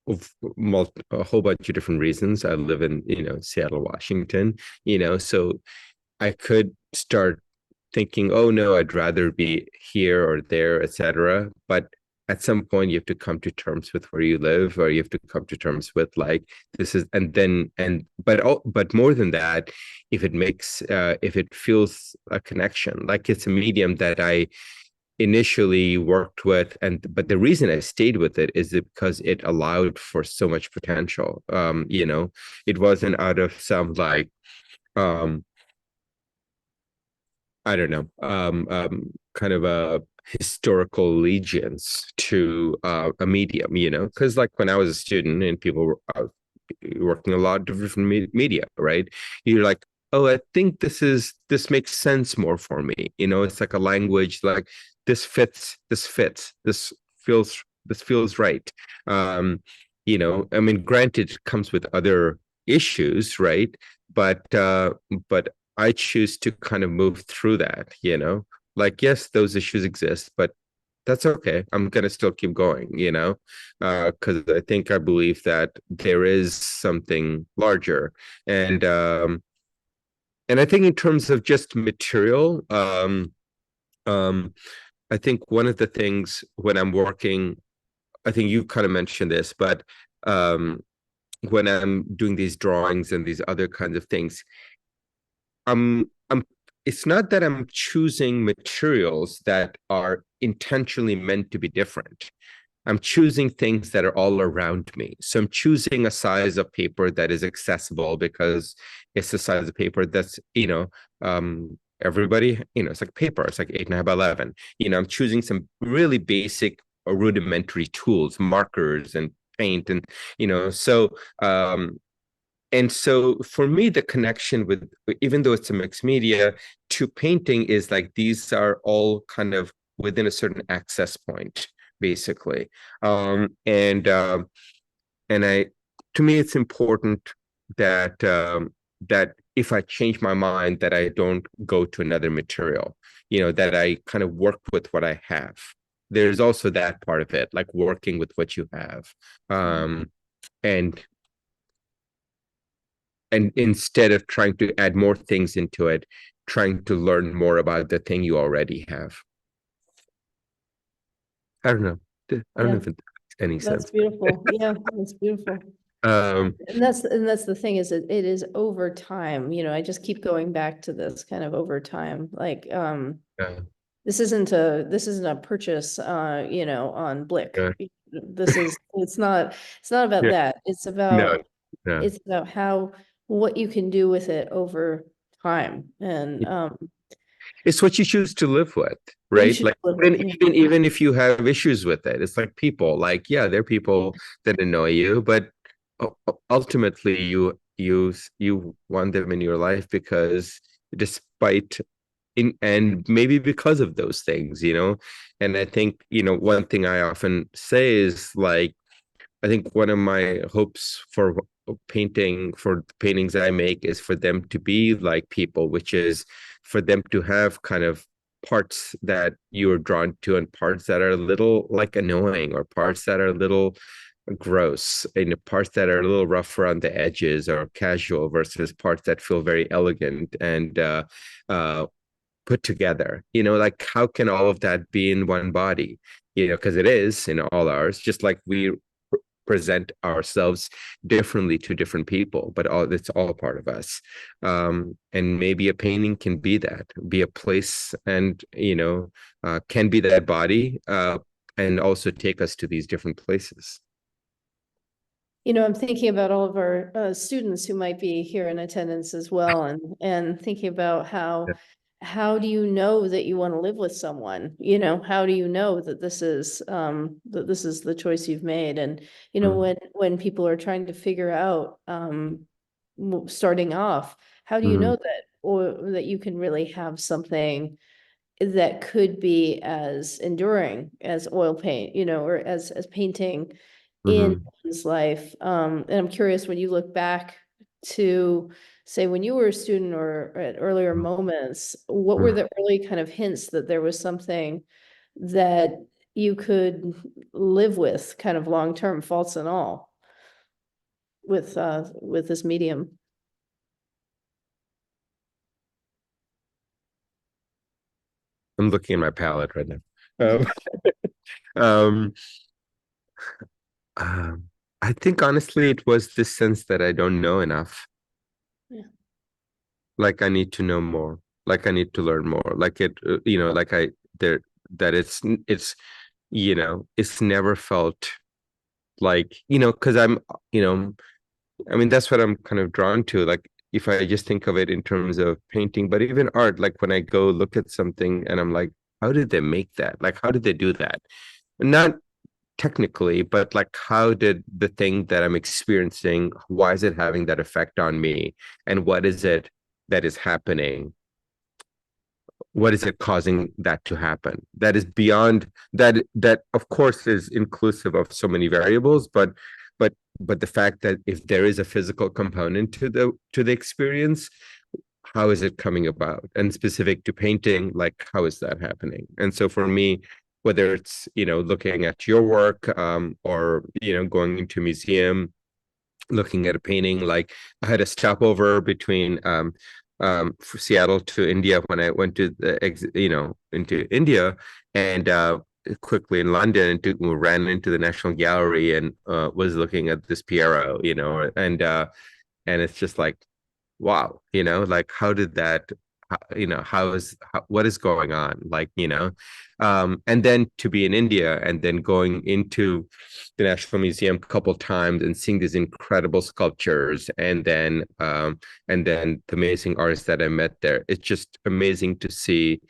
a whole bunch of different reasons. I live in, Seattle, Washington, so I could start thinking, oh no, I'd rather be here or there, etc. But at some point, you have to come to terms with where you live, or you have to come to terms with like this is, but more than that, if it feels a connection, like it's a medium that I initially worked with, but the reason I stayed with it is because it allowed for so much potential. It wasn't out of some like I don't know, kind of a historical allegiance to a medium, because like when I was a student and people were working a lot of different media, right? You're like, oh, I think this makes sense more for me. It's like a language, like this fits, this feels right. I mean, granted, it comes with other issues, right? But I choose to kind of move through that, like, yes, those issues exist, but that's okay. I'm going to still keep going, because I believe that there is something larger. And I think in terms of just material, I think one of the things when I'm working, I think you kind of mentioned this, but when I'm doing these drawings and these other kinds of things, I'm it's not that I'm choosing materials that are intentionally meant to be different. I'm choosing things that are all around me. So I'm choosing a size of paper that is accessible because it's the size of paper that's, everybody, it's like paper, it's like 8.5 by 11. I'm choosing some really basic or rudimentary tools, markers and paint. And so for me, the connection with, even though it's a mixed media, to painting is like these are all kind of within a certain access point, basically. And I, to me, it's important that if I change my mind, that I don't go to another material, that I kind of work with what I have. There's also that part of it, like working with what you have. And instead of trying to add more things into it, trying to learn more about the thing you already have. I don't know. I don't know if it makes any sense. That's beautiful. Yeah, that's beautiful. Um, And that's the thing is that it is over time, I just keep going back to this kind of over time, like, yeah, this isn't a purchase, on Blick. yeah, It's not about yeah. that. It's No, about, no. what you can do with it over time. And, It's what you choose to live with, what you right? should Like live with, even if you have issues with it, it's like people. Like, yeah, there are people that annoy you, but ultimately you want them in your life because despite and maybe because of those things, And I think, one thing I often say is like, I think one of my hopes for the paintings I make is for them to be like people, which is for them to have kind of parts that you're drawn to and parts that are a little like annoying or parts that are a little gross and parts that are a little rough around the edges or casual versus parts that feel very elegant and put together. Like how can all of that be in one body? Because it is in all ours, just like we present ourselves differently to different people, but it's all part of us. And maybe a painting can be a place, and can be that body, and also take us to these different places. I'm thinking about all of our students who might be here in attendance as well, and thinking about how do you know that you want to live with someone? How do you know that this is the choice you've made? And when people are trying to figure out, starting off, how do you know that, or that you can really have something that could be as enduring as oil paint, or as painting in one's life. And I'm curious, when you look back to, say, when you were a student or at earlier moments, what were the early kind of hints that there was something that you could live with kind of long-term, faults and all, with this medium? I'm looking at my palette right now. um, I think honestly, it was this sense that I don't know enough. Yeah. Like I need to know more. Like I need to learn more. Like like that it's never felt like, because I mean, that's what I'm kind of drawn to. Like if I just think of it in terms of painting, but even art, like when I go look at something and I'm like, how did they make that? Like, how did they do that? Not technically, but like how did the thing that I'm experiencing, why is it having that effect on me? And what is it that is happening? What is it causing that to happen? That is beyond that of course is inclusive of so many variables, but the fact that if there is a physical component to the experience, how is it coming about? And specific to painting, like how is that happening? And so for me, whether it's looking at your work, or going into a museum, looking at a painting, like I had a stopover between Seattle to India when I went to into India, and quickly in London, and ran into the National Gallery and was looking at this Piero, and it's just like, wow, like how did that, what is going on, and then to be in India and then going into the National Museum a couple of times and seeing these incredible sculptures, and then the amazing artists that I met there. It's just amazing to see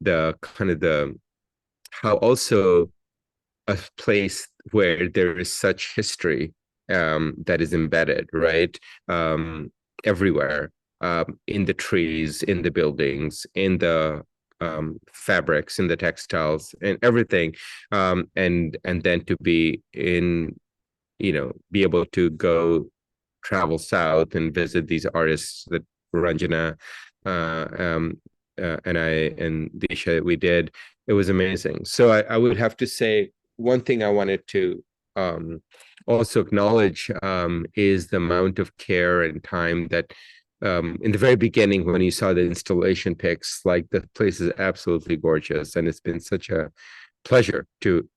the kind of the how also a place where there is such history that is embedded, right? Everywhere, in the trees, in the buildings, in the fabrics, in the textiles, and everything. And then to be in, be able to go travel south and visit these artists that Ranjana and I and Disha we did. It was amazing. So I would have to say one thing I wanted to also acknowledge is the amount of care and time that in the very beginning, when you saw the installation pics, like the place is absolutely gorgeous, and it's been such a pleasure to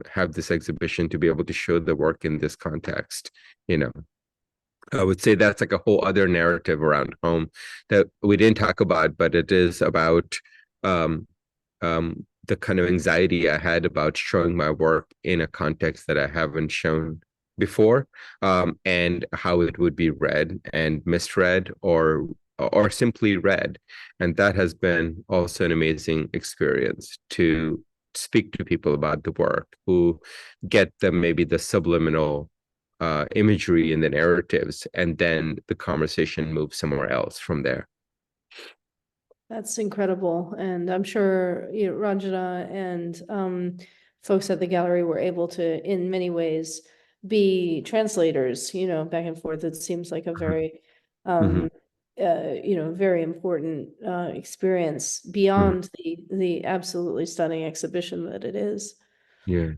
have this exhibition, to be able to show the work in this context. I would say that's like a whole other narrative around home that we didn't talk about, but it is about the kind of anxiety I had about showing my work in a context that I haven't shown before, and how it would be read and misread or simply read. And that has been also an amazing experience, to speak to people about the work who get maybe the subliminal imagery and the narratives, and then the conversation moves somewhere else from there. That's incredible. And I'm sure, Ranjana and folks at the gallery were able to, in many ways, be translators, back and forth. It seems like a very, very important experience beyond the absolutely stunning exhibition that it is. Yeah.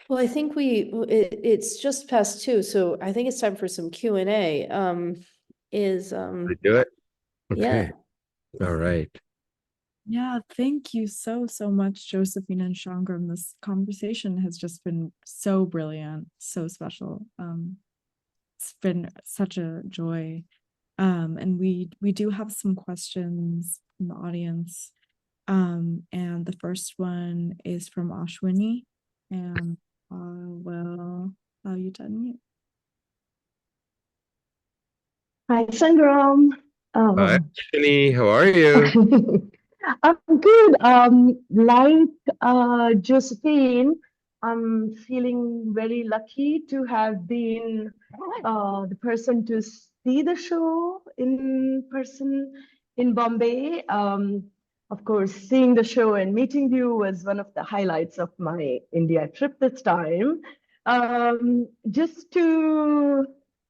Well, I think it's just past 2, so I think it's time for some Q&A. We do it? Okay. Yeah. All right. Yeah, thank you so much, Josephine and Sangram. This conversation has just been so brilliant, so special. It's been such a joy. And we do have some questions from the audience. And the first one is from Ashwini, and will allow you to unmute. Hi, Sangram. Hi, Jenny. How are you? I'm good. Like Josephine, I'm feeling very lucky to have been the person to see the show in person in Bombay. Of course, seeing the show and meeting you was one of the highlights of my India trip this time. I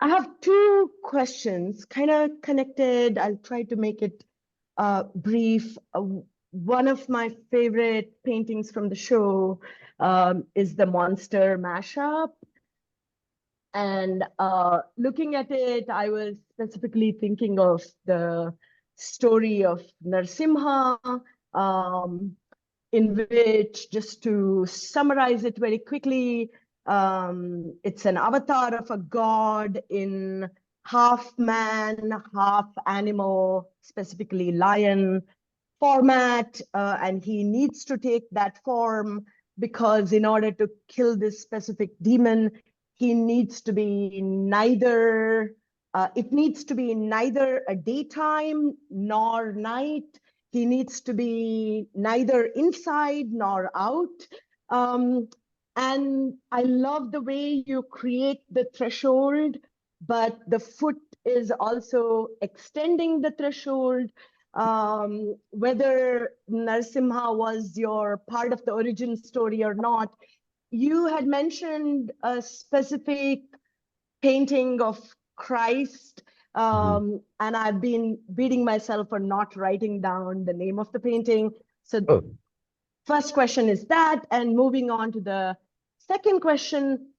have 2 questions, kind of connected. I'll try to make it brief. One of my favorite paintings from the show is the monster mashup. And looking at it, I was specifically thinking of the story of Narsimha, in which, just to summarize it very quickly, it's an avatar of a god in half man, half animal, specifically lion format, and he needs to take that form because in order to kill this specific demon, he needs to be neither, it needs to be neither a daytime nor night. He needs to be neither inside nor out. And I love the way you create the threshold, but the foot is also extending the threshold. Whether Narsimha was your part of the origin story or not, you had mentioned a specific painting of Christ, and I've been beating myself for not writing down the name of the painting. So first question is that, and moving on to the second question,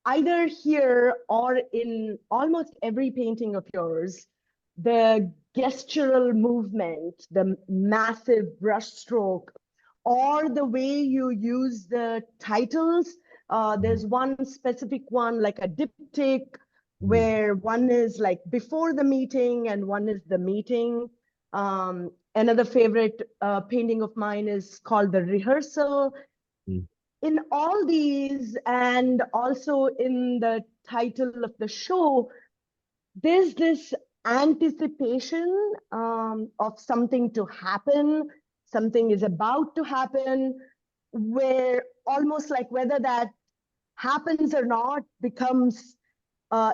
either here or in almost every painting of yours, the gestural movement, the massive brushstroke, or the way you use the titles. There's one specific one, like a diptych, where one is like before the meeting and one is the meeting. Another favorite painting of mine is called The Rehearsal. In all these, and also in the title of the show, there's this anticipation of something to happen, something is about to happen, where almost like whether that happens or not becomes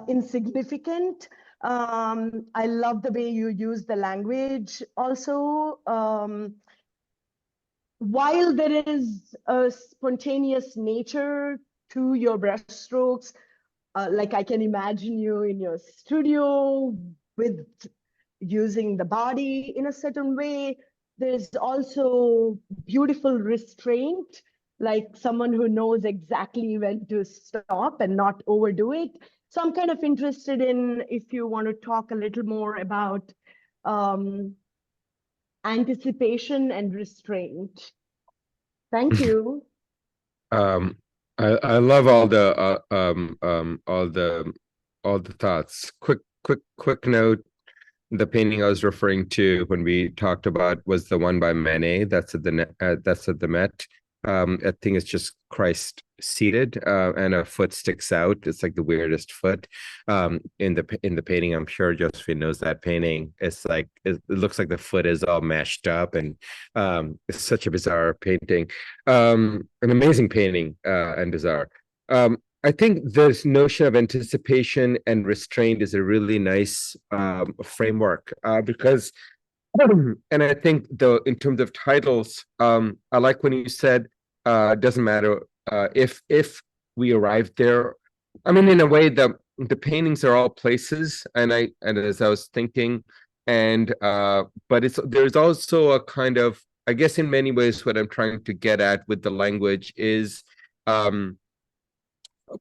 insignificant. I love the way you use the language also. While there is a spontaneous nature to your brushstrokes, like I can imagine you in your studio with using the body in a certain way. There's also beautiful restraint, like someone who knows exactly when to stop and not overdo it. So I'm kind of interested in if you want to talk a little more about anticipation and restraint. Thank you. I love all the thoughts. Quick note. The painting I was referring to when we talked about was the one by Manet. That's at the Met. I think it's just Christ seated, and a foot sticks out. It's like the weirdest foot in the painting. I'm sure Josephine knows that painting. It's like it looks like the foot is all mashed up, and it's such a bizarre painting. An amazing painting, and bizarre. I think this notion of anticipation and restraint is a really nice framework, because, and I think in terms of titles, I like when you said it doesn't matter if we arrive there. I mean, in a way, the paintings are all places, and as I was thinking, and but there's also a kind of, I guess, in many ways, what I'm trying to get at with the language is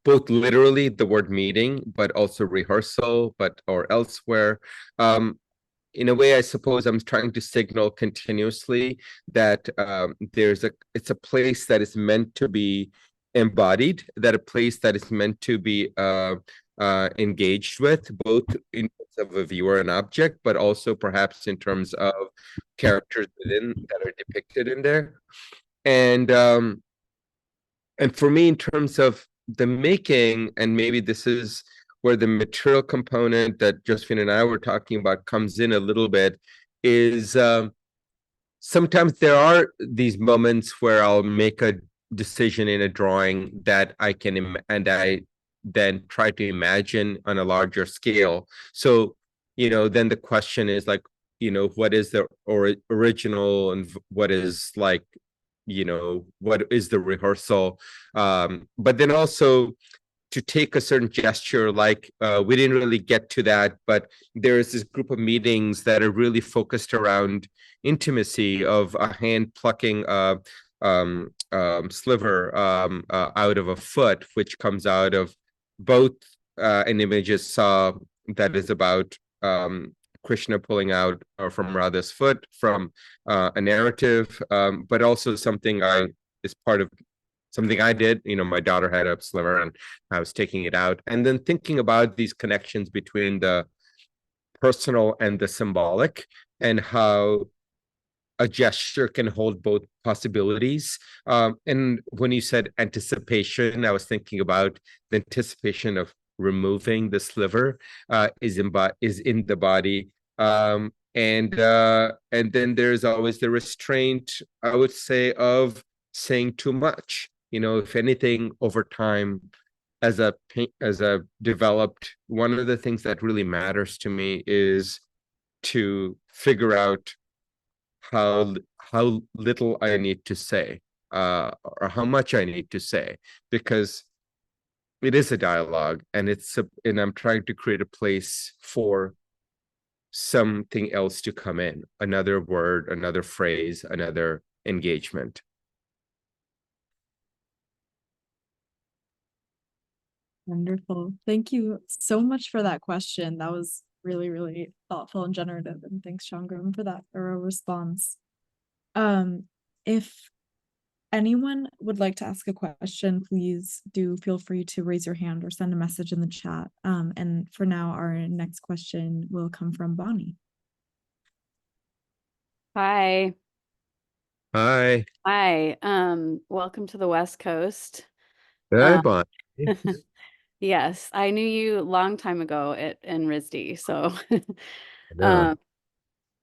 both literally the word meeting, but also rehearsal, or elsewhere. In a way, I suppose I'm trying to signal continuously that it's a place that is meant to be embodied, that a place that is meant to be engaged with, both in terms of a viewer and object, but also perhaps in terms of characters within that are depicted in there. And for me, in terms of the making, and maybe this is where the material component that Josephine and I were talking about comes in a little bit, is sometimes there are these moments where I'll make a decision in a drawing that I can, and I then try to imagine on a larger scale. So, then the question is like, what is the original and what is like, what is the rehearsal, but then also to take a certain gesture, like we didn't really get to that, but there is this group of meetings that are really focused around intimacy, of a hand plucking a sliver out of a foot, which comes out of both an image I saw that is about Krishna pulling out from Radha's foot from a narrative, but also something is part of something I did. My daughter had a sliver and I was taking it out, and then thinking about these connections between the personal and the symbolic, and how a gesture can hold both possibilities. And when you said anticipation, I was thinking about the anticipation of removing the sliver is in the body, and then there's always the restraint, I would say, of saying too much. If anything, over time, as a developed, one of the things that really matters to me is to figure out how little I need to say, or how much I need to say, because it is a dialogue, and I'm trying to create a place for something else to come in, another word, another phrase, another engagement. Wonderful. Thank you so much for that question. That was really, really thoughtful and generative. And thanks, Shangram, for that thorough response. If anyone would like to ask a question, please do feel free to raise your hand or send a message in the chat. And for now, our next question will come from Bonnie. Hi. Hi. Hi. Welcome to the West Coast. Hi, Bonnie. Yes, I knew you a long time ago in RISD. So No.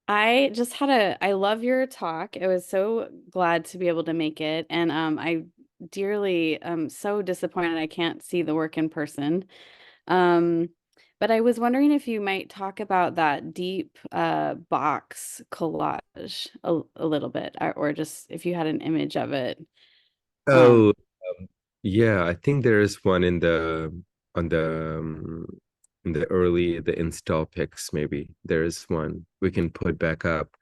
I just I love your talk. I was so glad to be able to make it. And I dearly am so disappointed I can't see the work in person. But I was wondering if you might talk about that deep box collage a little bit, or just if you had an image of it. Oh, yeah, I think there is one in the on the the install pics, maybe. There is one we can put back up.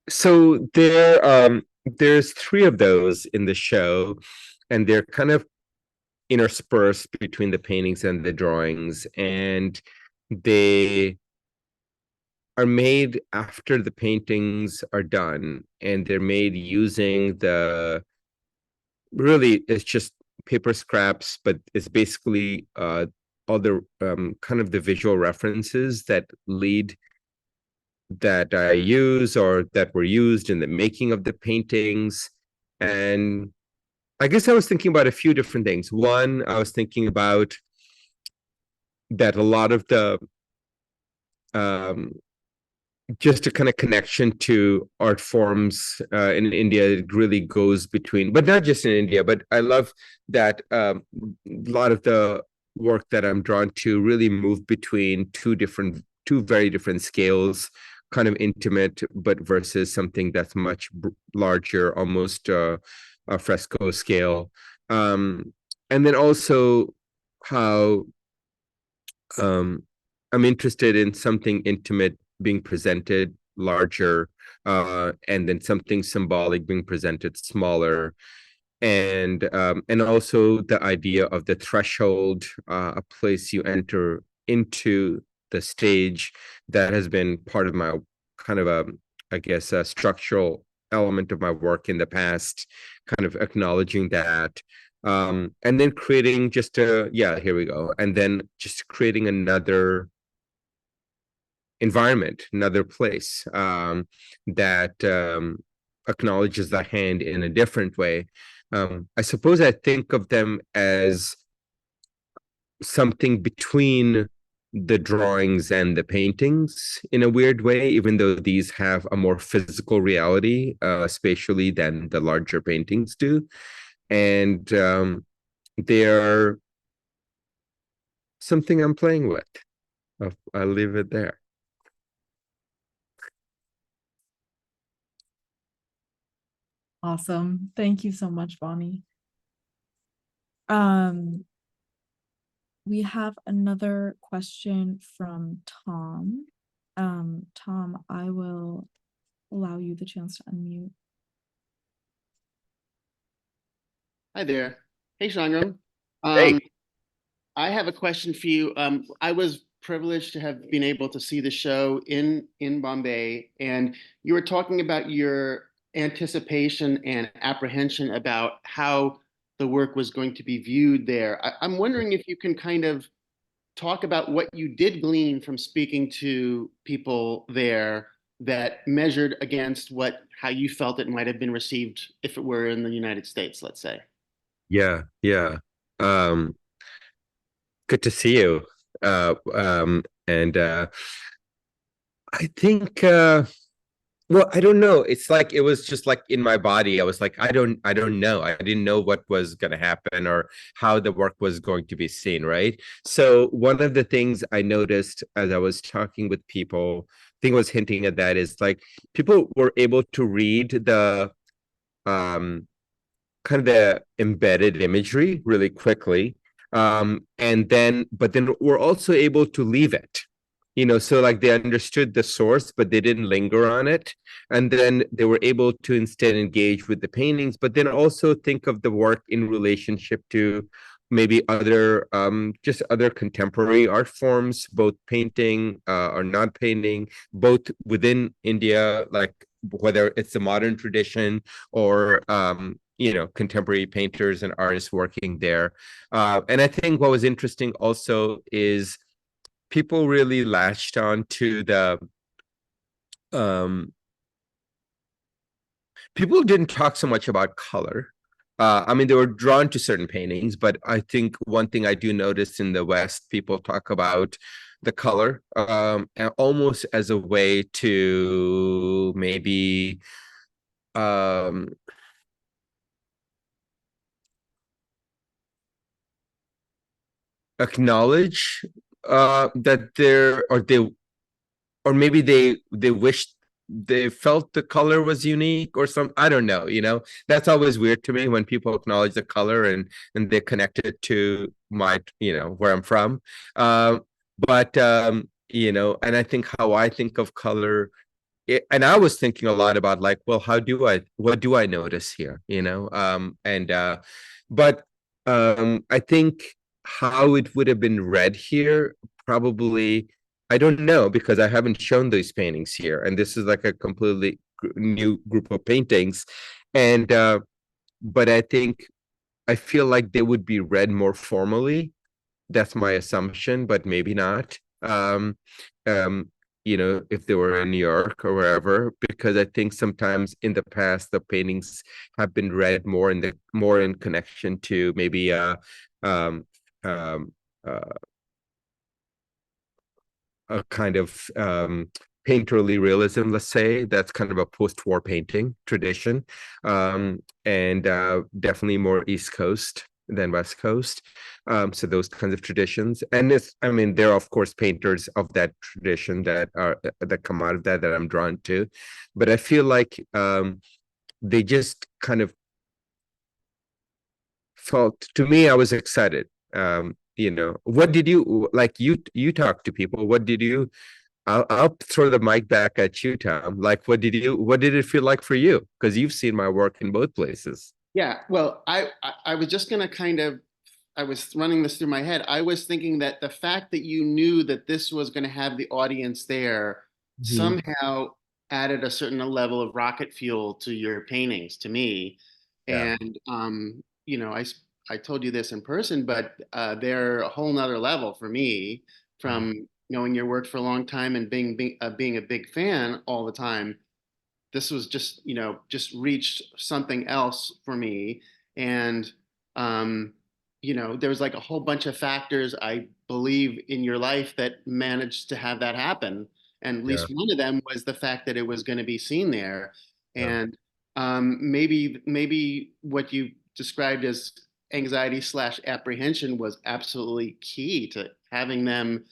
So there's three of those in the show, and they're kind of interspersed between the paintings and the drawings, and they are made after the paintings are done, and they're made using really it's just paper scraps, but it's basically all the kind of the visual references that I use or that were used in the making of the paintings. And I guess I was thinking about a few different things. One, I was thinking about that a lot of the just a kind of connection to art forms in India, it really goes between, but not just in India, but I love that a lot of the work that I'm drawn to really move between two very different scales, kind of intimate, but versus something that's much larger, almost a fresco scale. And then also how I'm interested in something intimate being presented larger, and then something symbolic being presented smaller, and also the idea of the threshold, a place you enter into the stage, that has been part of my kind of I guess a structural element of my work in the past, kind of acknowledging that, and then creating just here we go, and then just creating another environment, another place that acknowledges the hand in a different way. I suppose I think of them as something between the drawings and the paintings in a weird way, even though these have a more physical reality spatially than the larger paintings do. And they are something I'm playing with. I'll leave it there. Awesome. Thank you so much, Bonnie. We have another question from Tom. Tom, I will allow you the chance to unmute. Hi there. Hey, Sangram. Hey. I have a question for you. I was privileged to have been able to see the show in Bombay, and you were talking about your anticipation and apprehension about how the work was going to be viewed there. I'm wondering if you can kind of talk about what you did glean from speaking to people there that measured against how you felt it might have been received if it were in the United States, let's say. Yeah. Good to see you. And I think well, I don't know. It's like it was just like in my body. I was like, I don't know. I didn't know what was gonna happen or how the work was going to be seen, right? So one of the things I noticed as I was talking with people, I think I was hinting at that, is like people were able to read the kind of the embedded imagery really quickly, and then we're also able to leave it, so like they understood the source but they didn't linger on it, and then they were able to instead engage with the paintings, but then also think of the work in relationship to maybe other just other contemporary art forms, both painting or not painting, both within India, like whether it's the modern tradition or contemporary painters and artists working there. And I think what was interesting also is people really latched on to the people didn't talk so much about color. I mean, they were drawn to certain paintings, but I think one thing I do notice in the West, people talk about the color and almost as a way to maybe acknowledge that or maybe they wished they felt the color was unique or some, I don't know, that's always weird to me when people acknowledge the color and they connect it to my, where I'm from. But and I think how I think of color, and I was thinking a lot about like, well, what do I notice here, but I think how it would have been read here, probably, I don't know, because I haven't shown these paintings here, and this is like a completely new group of paintings, and but I feel like they would be read more formally. That's my assumption, but maybe not. If they were in New York or wherever, because I think sometimes in the past the paintings have been read more in connection to maybe um, um, a kind of painterly realism, let's say. That's kind of a post-war painting tradition, and definitely more East Coast than West Coast. So those kinds of traditions, and there are of course painters of that tradition that come out of that I'm drawn to, but I feel like they just kind of felt, to me, I was excited. What did you like? You talk to people. What did you? I'll throw the mic back at you, Tom. Like, what did it feel like for you? Because you've seen my work in both places. Yeah, well, I was just gonna I was running this through my head. I was thinking that the fact that you knew that this was going to have the audience there somehow added a certain level of rocket fuel to your paintings, to me. Yeah. And I told you this in person, but they're a whole nother level for me, from knowing your work for a long time and being a big fan all the time. This was just reached something else for me. And there was like a whole bunch of factors, I believe, in your life that managed to have that happen. And at least one of them was the fact that it was going to be seen there. And maybe what you described as anxiety/apprehension was absolutely key to having them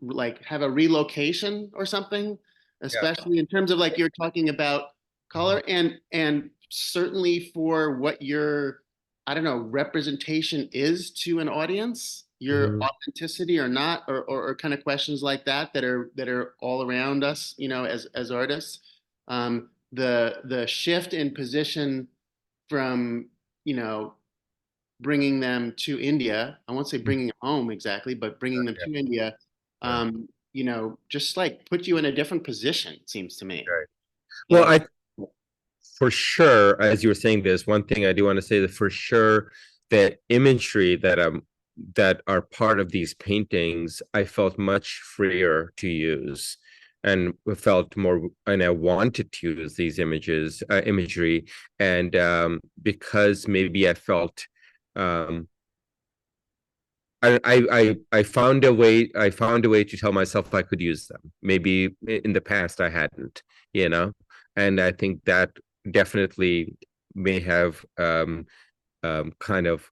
like have a relocation or something, especially in terms of like you're talking about color, and certainly for what your, I don't know, representation is to an audience, your authenticity or not, or kind of questions like that are all around us, as artists. The shift in position from, bringing them to India, I won't say bringing them home exactly, but bringing them to India, just like put you in a different position, it seems to me. Right. Well, for sure, as you were saying this, one thing I do want to say that for sure, the imagery that are part of these paintings, I felt much freer to use, and felt more, and I wanted to use these imagery, and because maybe I felt I found a way to tell myself I could use them. Maybe in the past I hadn't, and I think that definitely may have kind of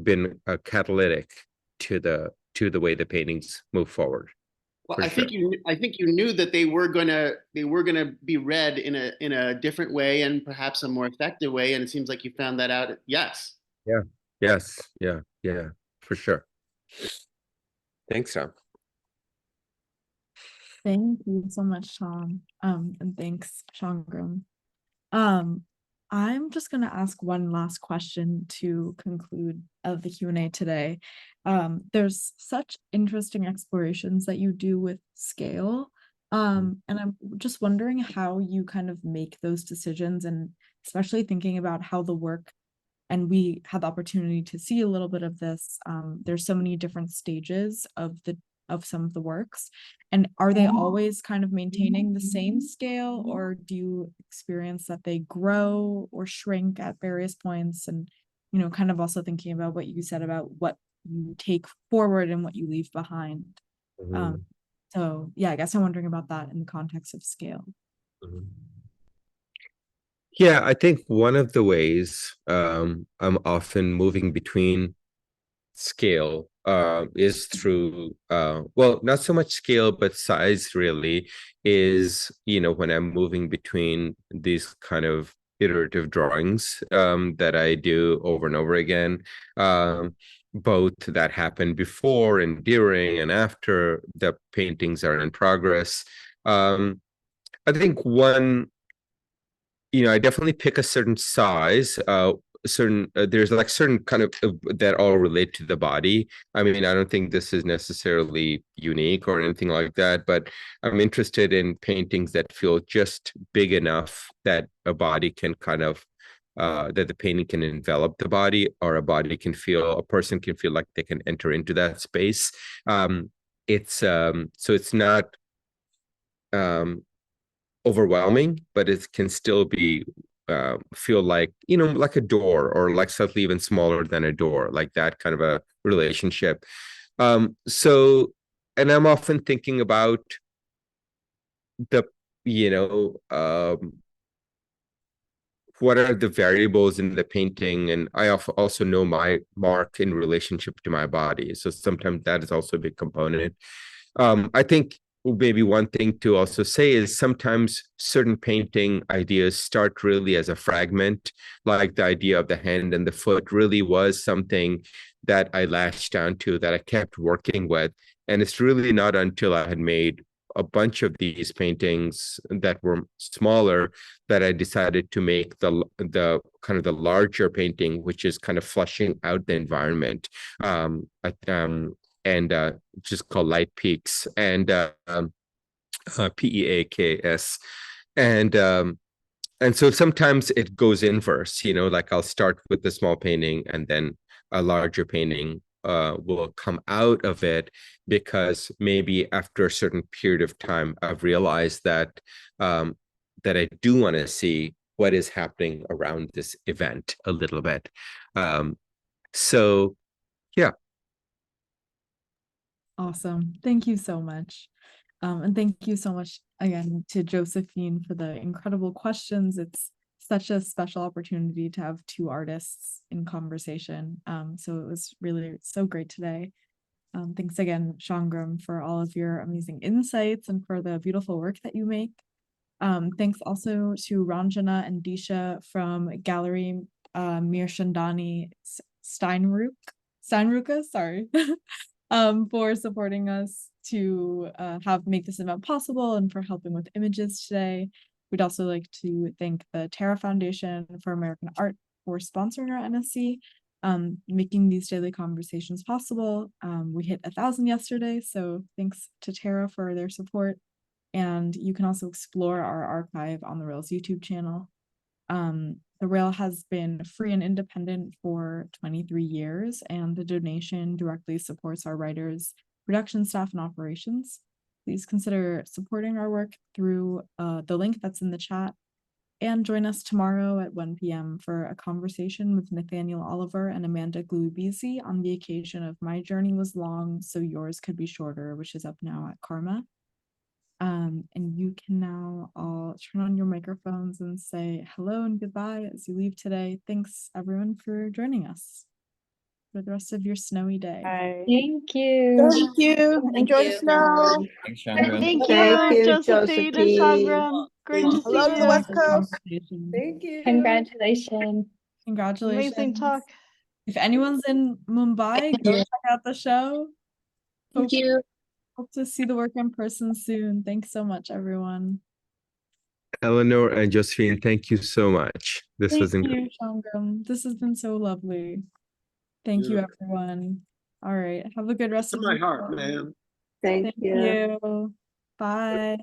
been catalytic to the way the paintings move forward. Well, I think you knew that they were gonna be read in a different way and perhaps a more effective way, and it seems like you found that out. Yes. Yeah. Yes. Yeah. Yeah. For sure. Thanks, Tom. Thank you so much, Tom. And thanks, Sangram. I'm just going to ask one last question to conclude the Q&A today. There's such interesting explorations that you do with scale. And I'm just wondering how you kind of make those decisions, and especially thinking about how the work, and we had the opportunity to see a little bit of this. There's so many different stages of some of the works, and are they always kind of maintaining the same scale, or do you experience that they grow or shrink at various points? And kind of also thinking about what you said about what you take forward and what you leave behind. So yeah, I guess I'm wondering about that in the context of scale. Yeah, I think one of the ways I'm often moving between scale is through well, not so much scale but size, really, is when I'm moving between these kind of iterative drawings that I do over and over again, both that happen before and during and after the paintings are in progress. I think I definitely pick a certain size, there's like certain kind of that all relate to the body. I mean, I don't think this is necessarily unique or anything like that, but I'm interested in paintings that feel just big enough that a body can kind of that the painting can envelop the body, or a person can feel like they can enter into that space. So it's not overwhelming, but it can still be feel like like a door, or like slightly even smaller than a door, like that kind of a relationship. So, and I'm often thinking about the what are the variables in the painting, and I also know my mark in relationship to my body, so sometimes that is also a big component. I think maybe one thing to also say is sometimes certain painting ideas start really as a fragment, like the idea of the hand and the foot really was something that I latched onto, that I kept working with. And it's really not until I had made a bunch of these paintings that were smaller that I decided to make the kind of the larger painting, which is kind of fleshing out the environment. And just called Light Peaks, and PEAKS. And so sometimes it goes inverse, like I'll start with the small painting and then a larger painting will come out of it, because maybe after a certain period of time, I've realized that that I do want to see what is happening around this event a little bit. So, yeah. Awesome. Thank you so much. And thank you so much again to Josephine for the incredible questions. It's such a special opportunity to have two artists in conversation. So it was really so great today. Thanks again, Sangram, for all of your amazing insights and for the beautiful work that you make. Thanks also to Ranjana and Disha from Galerie Mirchandani+Steinruecke, sorry. For supporting us to make this event possible, and for helping with images today. We'd also like to thank the Terra Foundation for American Art for sponsoring our NSE, making these daily conversations possible. We hit 1,000 yesterday, so thanks to Terra for their support. And you can also explore our archive on the Rails YouTube channel. The Rail has been free and independent for 23 years, and the donation directly supports our writers, production staff, and operations. Please consider supporting our work through the link that's in the chat, and join us tomorrow at 1 p.m. for a conversation with Nathaniel Oliver and Amanda Gluibisi on the occasion of My Journey Was Long, So Yours Could Be Shorter, which is up now at Karma. And you can now all turn on your microphones and say hello and goodbye as you leave today. Thanks everyone for joining us for the rest of your snowy day. Bye. Thank you. Thank you. Enjoy the snow. Thanks, Chandra. Thank Thank you, you, Josephine and Josephine. Sangram. Great to see Hello, you. West Coast. Conversation. Thank you. Congratulations. Congratulations. Amazing talk. If anyone's in Mumbai, go check out the show. Thank you. Hope to see the work in person soon. Thanks so much, everyone. Eleanor and Josephine, thank you so much. This was Thank incredible. you, Sangram. This has been so lovely. Thank you, everyone. All right. Have a good rest To of my your heart, day. man. Thank Thank you. you. Bye.